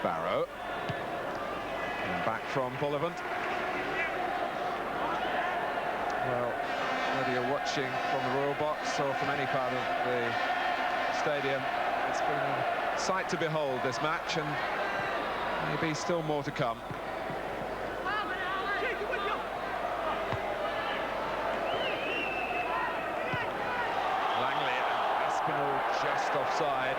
Barrow. And back from Bullivant. Well, whether you're watching from the Royal Box or from any part of the stadium, it's been a sight to behold, this match, and maybe still more to come. Langley and Aspinall just offside.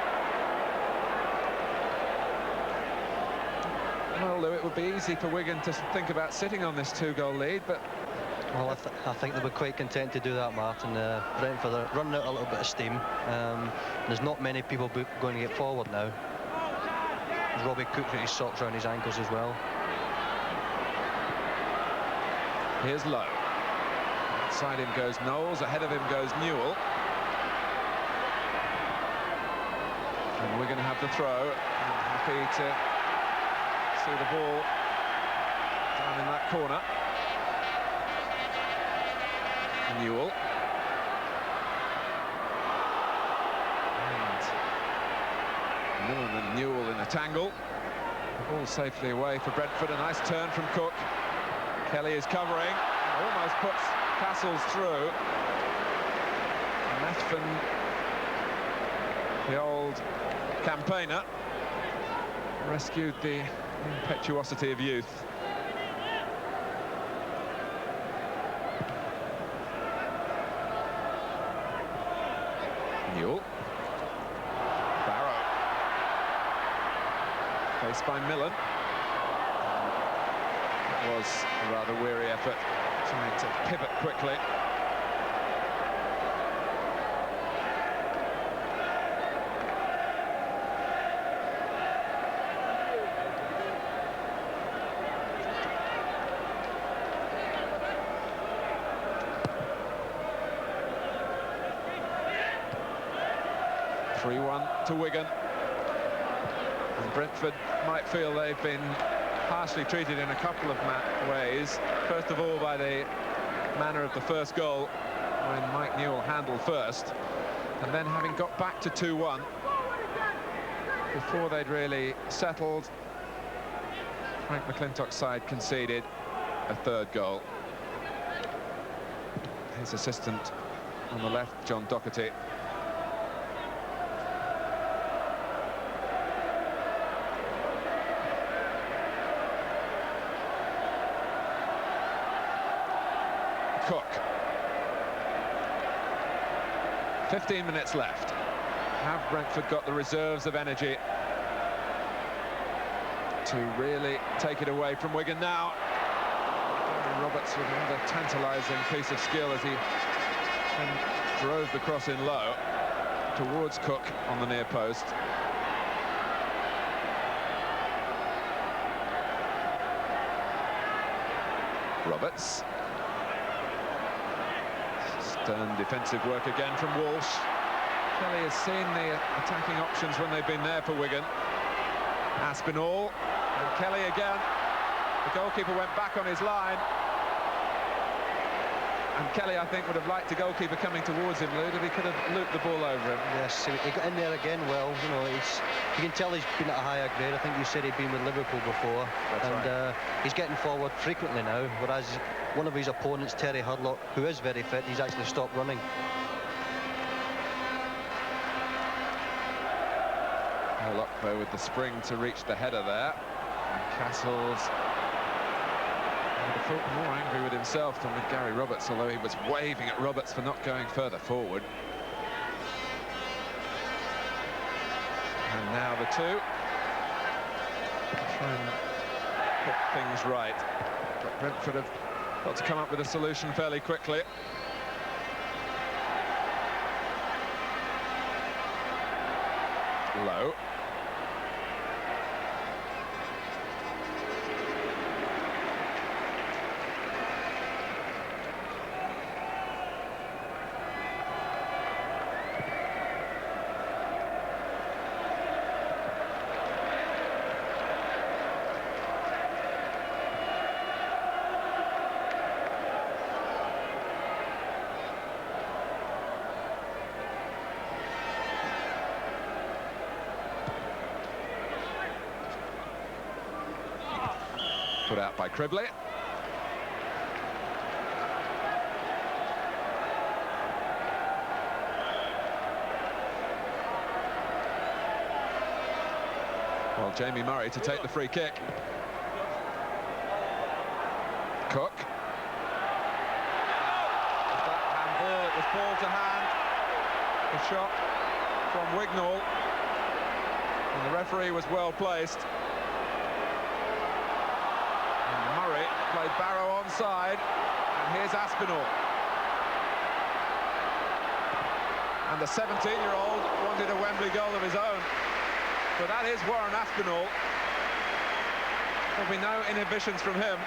Well, it would be easy for Wigan to think about sitting on this 2-goal lead, but... Well, I think they were quite content to do that, Martin. Brentford are running out a little bit of steam. There's not many people going to get forward now. Robbie Cook with his socks around his ankles as well. Here's Lowe. Outside him goes Knowles, ahead of him goes Newell. And we're going to have the throw. And happy to see the ball down in that corner. Newell. And Millen and Newell in a tangle. The ball safely away for Brentford. A nice turn from Cook. Kelly is covering. Almost puts Castles through. Methven, the old campaigner, rescued the impetuosity of youth. Newell. Barrow. Faced by Millen. It was a rather weary effort, trying to pivot quickly. To Wigan, and Brentford might feel they've been harshly treated in a couple of ways. First of all, by the manner of the first goal, when Mike Newell handled first, and then having got back to 2-1 before they'd really settled, Frank McClintock's side conceded a third goal. His assistant on the left, John Docherty, Cook. 15 minutes left. Have Brentford got the reserves of energy to really take it away from Wigan now? Roberts with another tantalising piece of skill as he drove the cross in low towards Cook on the near post. Roberts. Stern defensive work again from Walsh. Kelly has seen the attacking options when they've been there for Wigan. Aspinall, and Kelly again. The goalkeeper went back on his line. And Kelly, I think, would have liked the goalkeeper coming towards him, Lou, if he could have looped the ball over him. Yes, he got in there again well. You know, you can tell he's been at a higher grade. I think you said he'd been with Liverpool before. That's right. He's getting forward frequently now, whereas one of his opponents, Terry Hudlock, who is very fit, he's actually stopped running. Hurlock, though, with the spring to reach the header there. And Castles, I would have felt more angry with himself than with Gary Roberts, although he was waving at Roberts for not going further forward. And now the two. Try and put things right. But Brentford have got to come up with a solution fairly quickly. Low. Put out by Cribley. Well, Jamie Murray to take the free kick. Cook. That handball, it was ball to hand. The shot from Wignall. And the referee was well placed. And Murray played Barrow onside. And here's Aspinall. And the 17-year-old wanted a Wembley goal of his own. But that is Warren Aspinall. There'll be no inhibitions from him.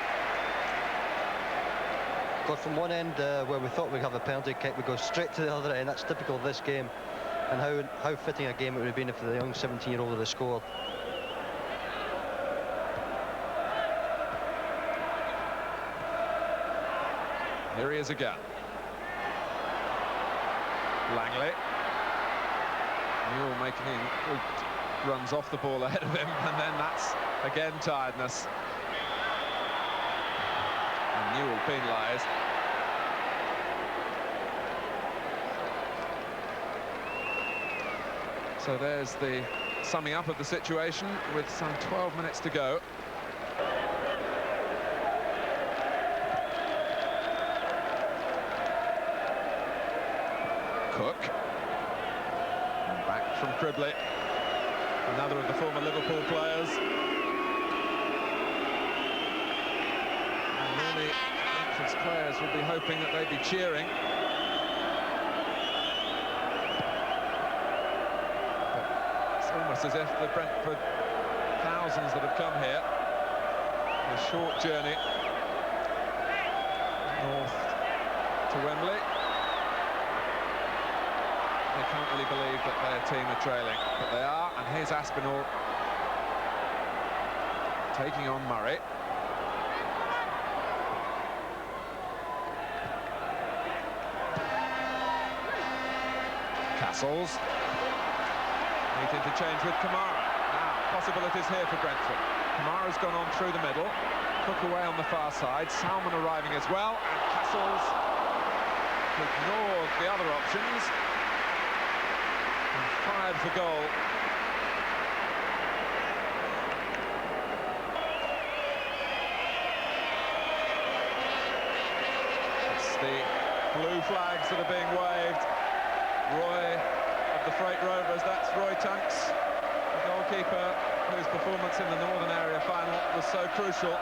But from one end where we thought we'd have a penalty kick, we go straight to the other end. That's typical of this game, and how fitting a game it would have been if the young 17-year-old had scored. Here he is again. Langley. Newell making good runs off the ball ahead of him, and then that's again tiredness. And Newell penalised. So there's the summing up of the situation with some 12 minutes to go. Cook. And back from Cribley. Another of the former Liverpool players. And really, Brentford's players would be hoping that they'd be cheering. But it's almost as if the Brentford thousands that have come here, a short journey north to Wembley, they can't really believe that their team are trailing, but they are. And here's Aspinall taking on Murray. Castles. Neat interchange with Kamara. Now, possibilities here for Brentford. Kamara's gone on through the middle. Cook away on the far side. Salmon arriving as well. And Castles ignored the other options. And fired for goal. It's the blue flags that are being waved. Roy of the Freight Rovers, that's Roy Tunks, the goalkeeper whose performance in the Northern Area final was so crucial.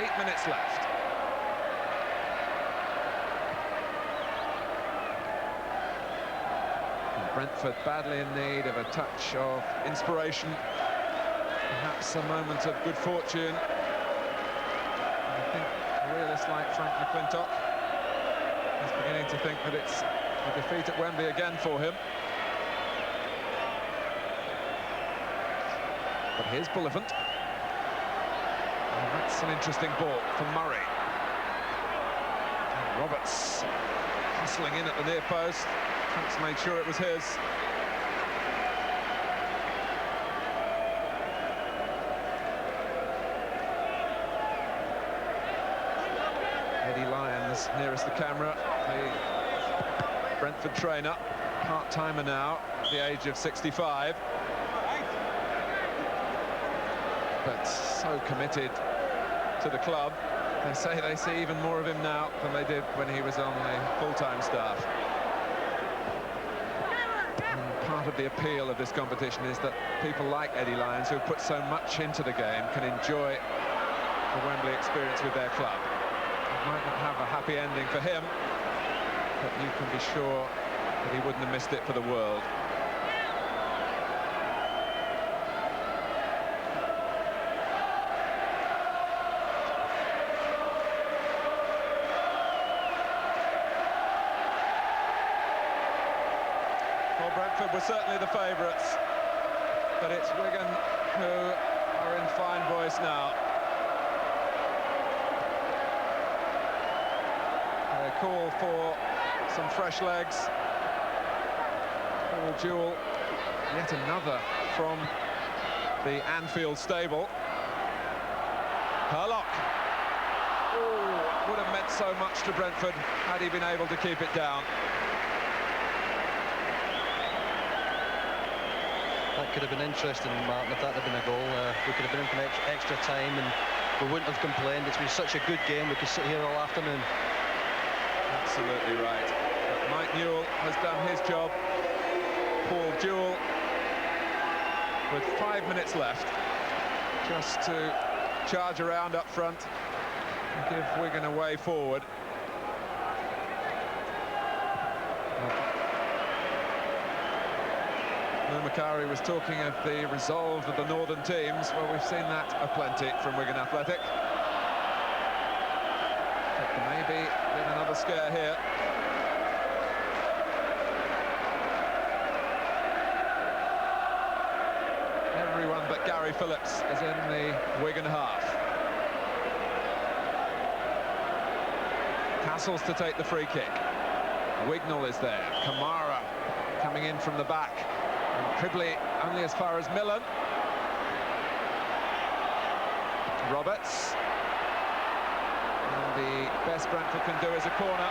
Eight minutes left. And Brentford badly in need of a touch of inspiration, perhaps a moment of good fortune. I think a realist like Frank McClintock is beginning to think that it's a defeat at Wembley again for him. But here's Bullivant. And that's an interesting ball for Murray. And Roberts hustling in at the near post. Trunks made sure it was his. Eddie Lyons nearest the camera, the Brentford trainer, part-timer now, at the age of 65. But so committed to the club. They say they see even more of him now than they did when he was on the full-time staff. And part of the appeal of this competition is that people like Eddie Lyons, who have put so much into the game, can enjoy the Wembley experience with their club. It might not have a happy ending for him, but you can be sure that he wouldn't have missed it for the world. Well, Brentford were certainly the favourites, but it's Wigan who are in fine voice now. A call for some fresh legs. Paul Jewell yet another from the Anfield stable. Herlock. Oh, would have meant so much to Brentford had he been able to keep it down. That could have been interesting, Martin, if that had been a goal. We could have been in for extra time and we wouldn't have complained. It's been such a good game. We could sit here all afternoon. Absolutely right. But Mike Newell has done his job. Paul Jewell, with 5 minutes left, just to charge around up front and give Wigan a way forward. Lou Macari was talking of the resolve of the northern teams. Well, we've seen that aplenty from Wigan Athletic. But maybe with another scare here. Everyone but Gary Phillips is in the Wigan half. Castles to take the free kick. Wignall is there. Kamara coming in from the back. Cribley only as far as Millen. Roberts. And the best Brentford can do is a corner.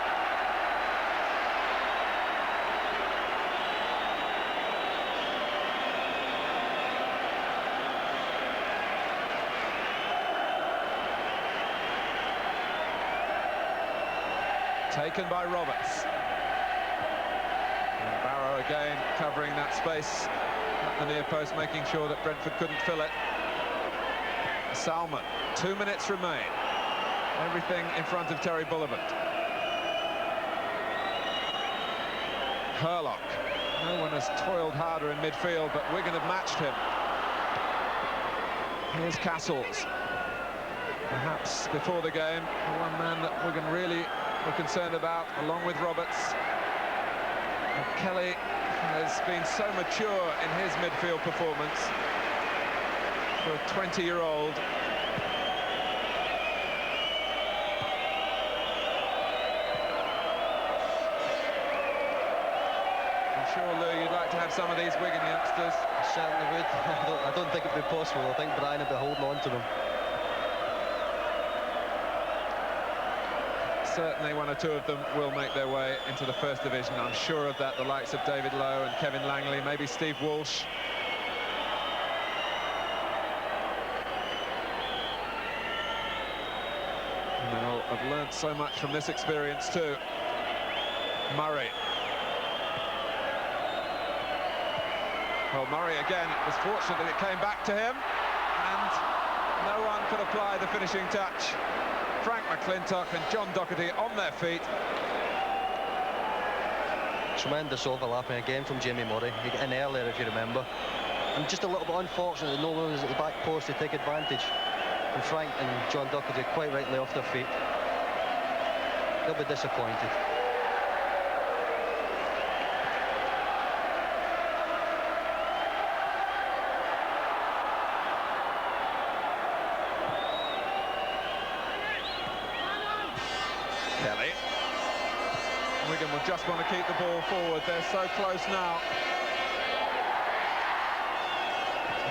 Taken by Roberts. And Barrow again covering that space at the near post, making sure that Brentford couldn't fill it. Salmon, 2 minutes remain. Everything in front of Terry Bullivant. Herlock. No one has toiled harder in midfield, but Wigan have matched him. Here's Castles. Perhaps before the game, the one man that Wigan really were concerned about, along with Roberts. And Kelly has been so mature in his midfield performance for a 20-year-old. I'm sure, Lou, you'd like to have some of these Wigan youngsters. I certainly would. I don't think it'd be possible. I think Brian would be holding on to them. Certainly one or two of them will make their way into the first division. I'm sure of that. The likes of David Lowe and Kevin Langley, maybe Steve Walsh. And they'll have learned so much from this experience too. Murray. Well, Murray again was fortunate that it came back to him, and no one could apply the finishing touch. Frank McClintock and John Doherty on their feet. Tremendous overlapping again from Jamie Murray. He got in earlier, if you remember. And just a little bit unfortunate that no one was at the back post to take advantage. And Frank and John Doherty quite rightly off their feet. They'll be disappointed. Kelly. Wigan will just want to keep the ball forward. They're so close now.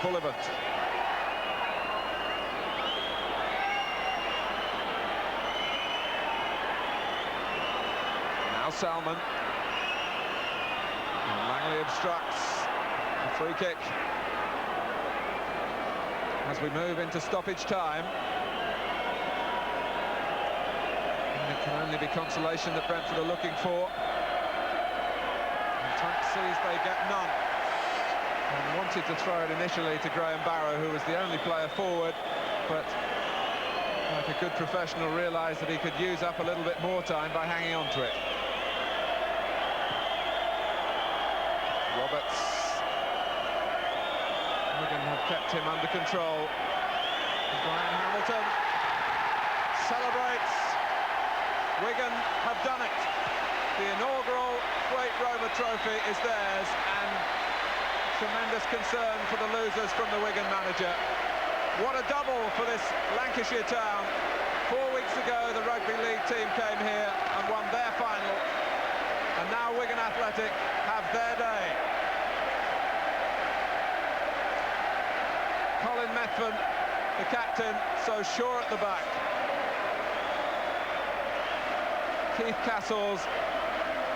Bullivant. Now Salmon. And Langley obstructs. A free kick. As we move into stoppage time. It can only be consolation that Brentford are looking for. And Tunk sees they get none. And wanted to throw it initially to Graham Barrow, who was the only player forward, but like a good professional realised that he could use up a little bit more time by hanging on to it. Roberts. Wigan have kept him under control. Brian Hamilton celebrates. Wigan have done it. The inaugural Great Rover Trophy is theirs, and tremendous concern for the losers from the Wigan manager. What a double for this Lancashire town. 4 weeks ago, the Rugby League team came here and won their final, and now Wigan Athletic have their day. The captain so sure at the back. Keith Castle's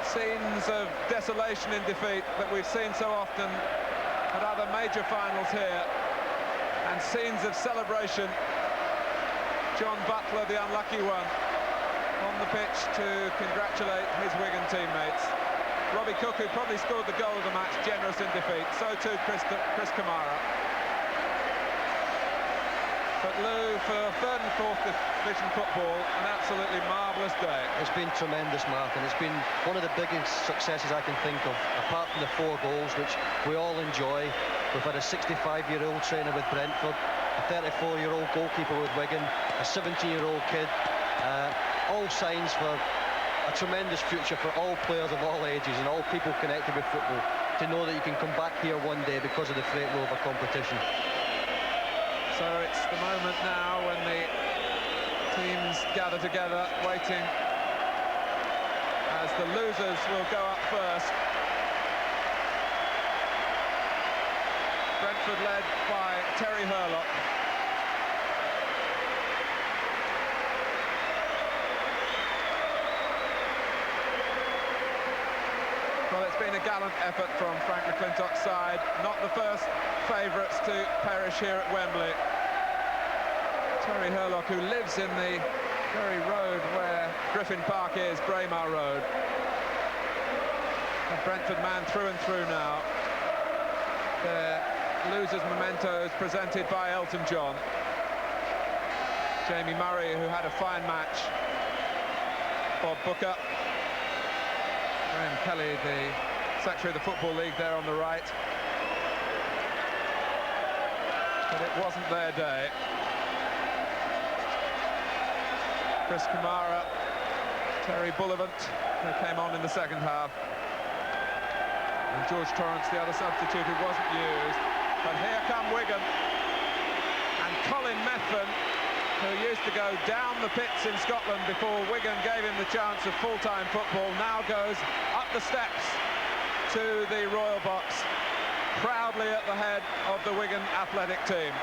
scenes of desolation in defeat that we've seen so often at other major finals here, and scenes of celebration. John Butler, the unlucky one, on the pitch to congratulate his Wigan teammates. Robbie Cook, who probably scored the goal of the match, generous in defeat. So too Chris Kamara. But Lou, for third and fourth division football, an absolutely marvellous day. It's been tremendous, Mark, and it's been one of the biggest successes I can think of, apart from the 4 goals, which we all enjoy. We've had a 65-year-old trainer with Brentford, a 34-year-old goalkeeper with Wigan, a 17-year-old kid. All signs for a tremendous future for all players of all ages and all people connected with football, to know that you can come back here one day because of the Freight Rover competition. So it's the moment now when the teams gather together, waiting as the losers will go up first. Brentford led by Terry Hurlock. Well, it's been a gallant effort from Frank McClintock's side. Not the first favourites to perish here at Wembley. Terry Hurlock, who lives in the very road where Griffin Park is, Braemar Road. A Brentford man through and through now. Their losers' mementos presented by Elton John. Jamie Murray, who had a fine match. Bob Booker. Graham Kelly, the Secretary of the Football League, there on the right. But it wasn't their day. Chris Kamara, Terry Bullivant, who came on in the second half. And George Torrance, the other substitute, who wasn't used. But here come Wigan. And Colin Methven, who used to go down the pits in Scotland before Wigan gave him the chance of full-time football, now goes up the steps to the Royal Box, proudly at the head of the Wigan athletic team.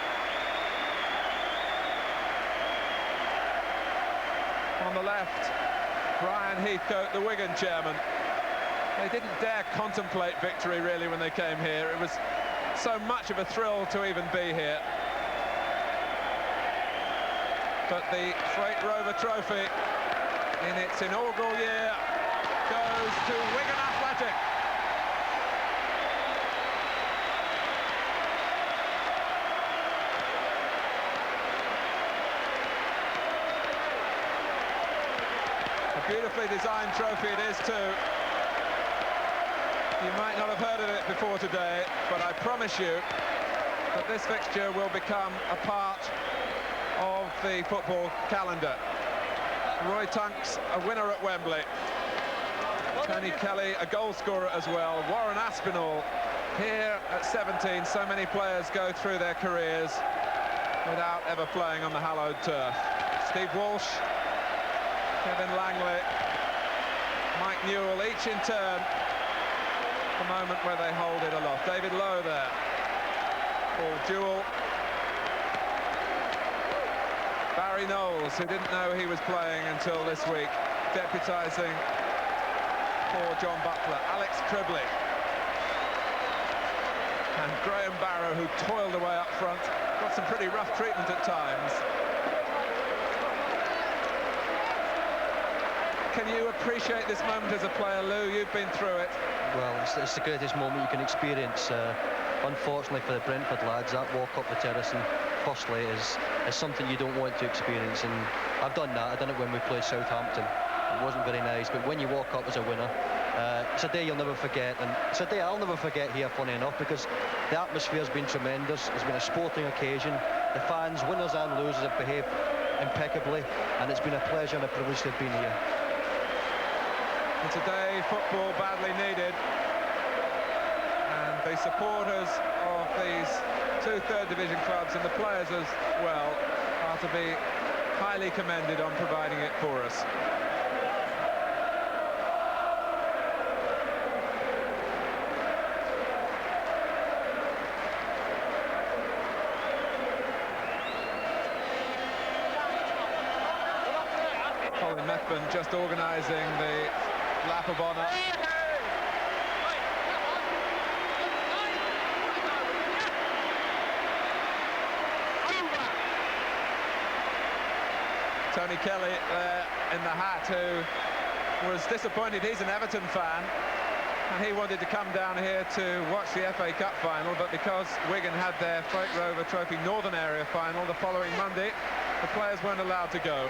On the left, Brian Heathcote, the Wigan chairman. They didn't dare contemplate victory really when they came here. It was so much of a thrill to even be here. But the Freight Rover Trophy in its inaugural year goes to Wigan Athletic. A beautifully designed trophy it is too. You might not have heard of it before today, but I promise you that this fixture will become a part of the football calendar. Roy Tunks, a winner at Wembley. Tony Kelly, a goal scorer as well. Warren Aspinall, here at 17. So many players go through their careers without ever playing on the hallowed turf. Steve Walsh, Kevin Langley, Mike Newell, each in turn, the moment where they hold it aloft. David Lowe there, Paul Jewell, Barry Knowles, who didn't know he was playing until this week, deputising for John Butler, Alex Tribbley, and Graham Barrow, who toiled away up front, got some pretty rough treatment at times. Can you appreciate this moment as a player, Lou? You've been through it. Well, it's the greatest moment you can experience. Unfortunately for the Brentford lads, that walk up the terrace and firstly is something you don't want to experience, and I've done that. I've done it when we played Southampton. It wasn't very nice, but when you walk up as a winner, it's a day you'll never forget, and it's a day I'll never forget here, funny enough, because the atmosphere's been tremendous. It's been a sporting occasion. The fans, winners and losers, have behaved impeccably, and it's been a pleasure and a privilege to have been here. It's a day football badly needed, and the supporters of these two third division clubs and the players as well are to be highly commended on providing it for us. and just organising the lap of honour. Tony Kelly there in the hat, who was disappointed. He's an Everton fan, and he wanted to come down here to watch the FA Cup final, but because Wigan had their Freight Rover Trophy Northern Area final the following Monday, the players weren't allowed to go.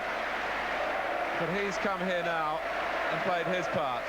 But he's come here now and played his part.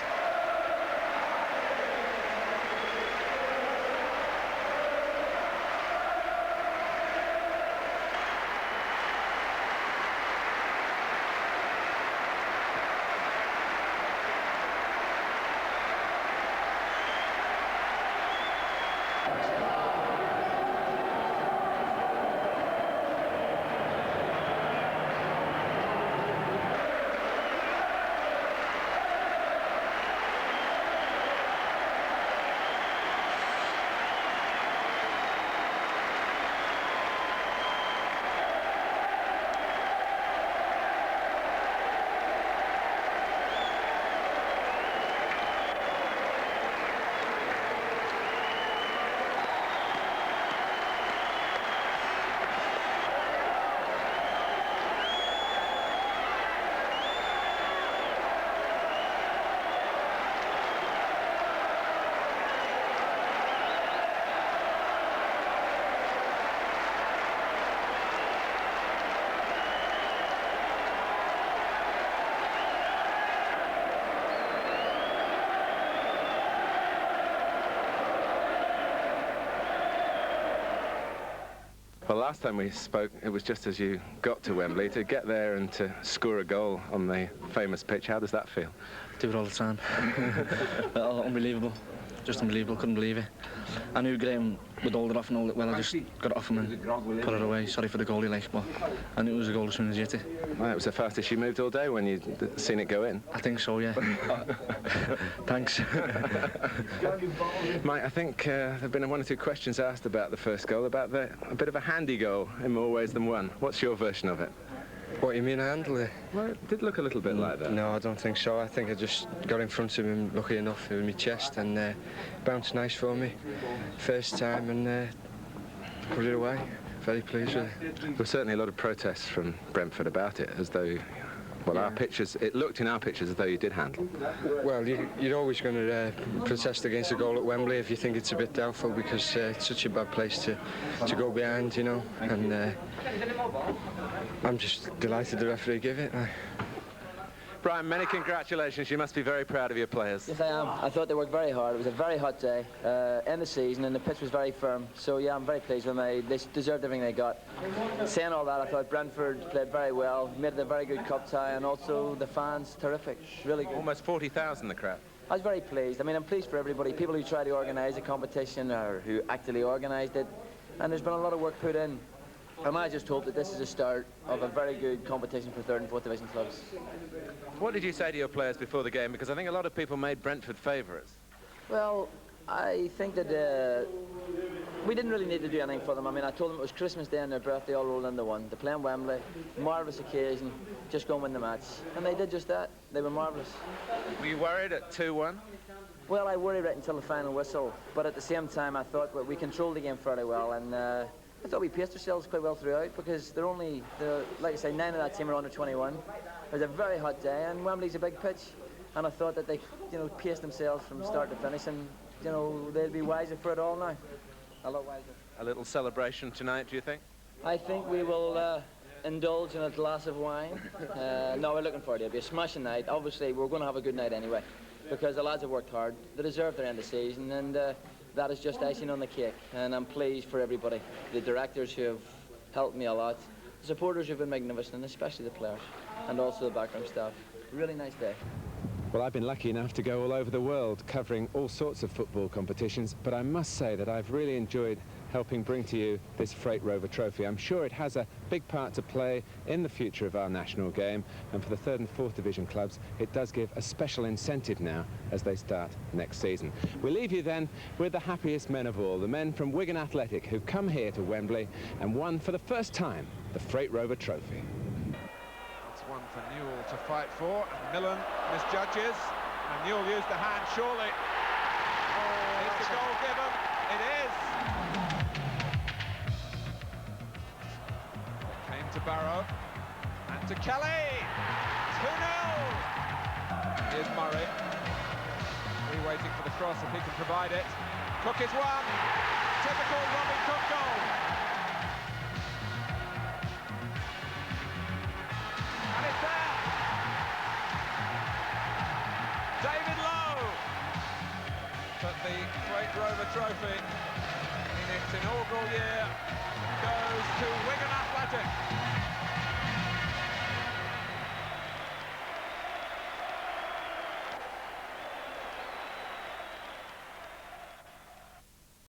Well, last time we spoke, it was just as you got to Wembley. To get there and to score a goal on the famous pitch, how does that feel? Do it all the time. Unbelievable. Just unbelievable. Couldn't believe it. I knew Graham would hold it off and hold it well. I just got it off him and put it away. Sorry for the goalie, like, but I knew it was a goal as soon as he hit it. Well, it was the fastest you moved all day when you'd seen it go in. I think so, yeah. Thanks. Mike, I think there have been one or two questions asked about the first goal, about a bit of a handy goal in more ways than one. What's your version of it? What, you mean handle it? Well, it did look a little bit like that. No, I don't think so. I think I just got in front of him, lucky enough, with my chest, and bounced nice for me. First time, and put it away. Very pleased with it. There was certainly a lot of protests from Brentford about it, as though, well, our pictures, it looked in our pictures as though you did handle. Well, you're always going to protest against a goal at Wembley if you think it's a bit doubtful, because it's such a bad place to go behind, you know, and I'm just delighted the referee gave it. Brian, many congratulations. You must be very proud of your players. Yes, I am. I thought they worked very hard. It was a very hot day in the season, and the pitch was very firm. So, yeah, I'm very pleased with them. They deserved everything they got. Saying all that, I thought Brentford played very well, made it a very good cup tie, and also the fans, terrific, really good. Almost 40,000, the crowd. I was very pleased. I mean, I'm pleased for everybody, people who try to organise a competition or who actually organised it, and there's been a lot of work put in. And I just hope that this is a start of a very good competition for 3rd and 4th division clubs. What did you say to your players before the game? Because I think a lot of people made Brentford favourites. Well, I think that we didn't really need to do anything for them. I mean, I told them it was Christmas Day and their birthday all rolled into one. They're playing Wembley, marvellous occasion, just go and win the match. And they did just that. They were marvellous. Were you worried at 2-1? Well, I worried right until the final whistle. But at the same time, I thought we controlled the game fairly well. And I thought we paced ourselves quite well throughout, because they're like I say, 9 of that team are under 21. It was a very hot day, and Wembley's a big pitch. And I thought that they, paced themselves from start to finish, and, they'll be wiser for it all now. A lot wiser. A little celebration tonight, do you think? I think we will indulge in a glass of wine. No, we're looking forward to it. It'll be a smashing night. Obviously, we're going to have a good night anyway, because the lads have worked hard. They deserve their end of season, and that is just icing on the cake. And I'm pleased for everybody. The directors who have helped me a lot, the supporters who have been magnificent, and especially the players, and also the background staff. Really nice day. Well, I've been lucky enough to go all over the world covering all sorts of football competitions, but I must say that I've really enjoyed helping bring to you this Freight Rover trophy. I'm sure it has a big part to play in the future of our national game, and for the 3rd and 4th division clubs it does give a special incentive now as they start next season. We'll leave you then with the happiest men of all, the men from Wigan Athletic who've come here to Wembley and won for the first time the Freight Rover trophy. It's one for Newell to fight for, and Millen misjudges, and Newell used the hand, surely. Oh, is the goal given? It is! Came to Barrow, and to Kelly! 2-0! Here's Murray. Waiting for the cross if he can provide it. Cook is one! Typical Robbie Cook goal! And it's there! David Lowe! But the great Rover trophy in its inaugural year goes to Wigan Athletic.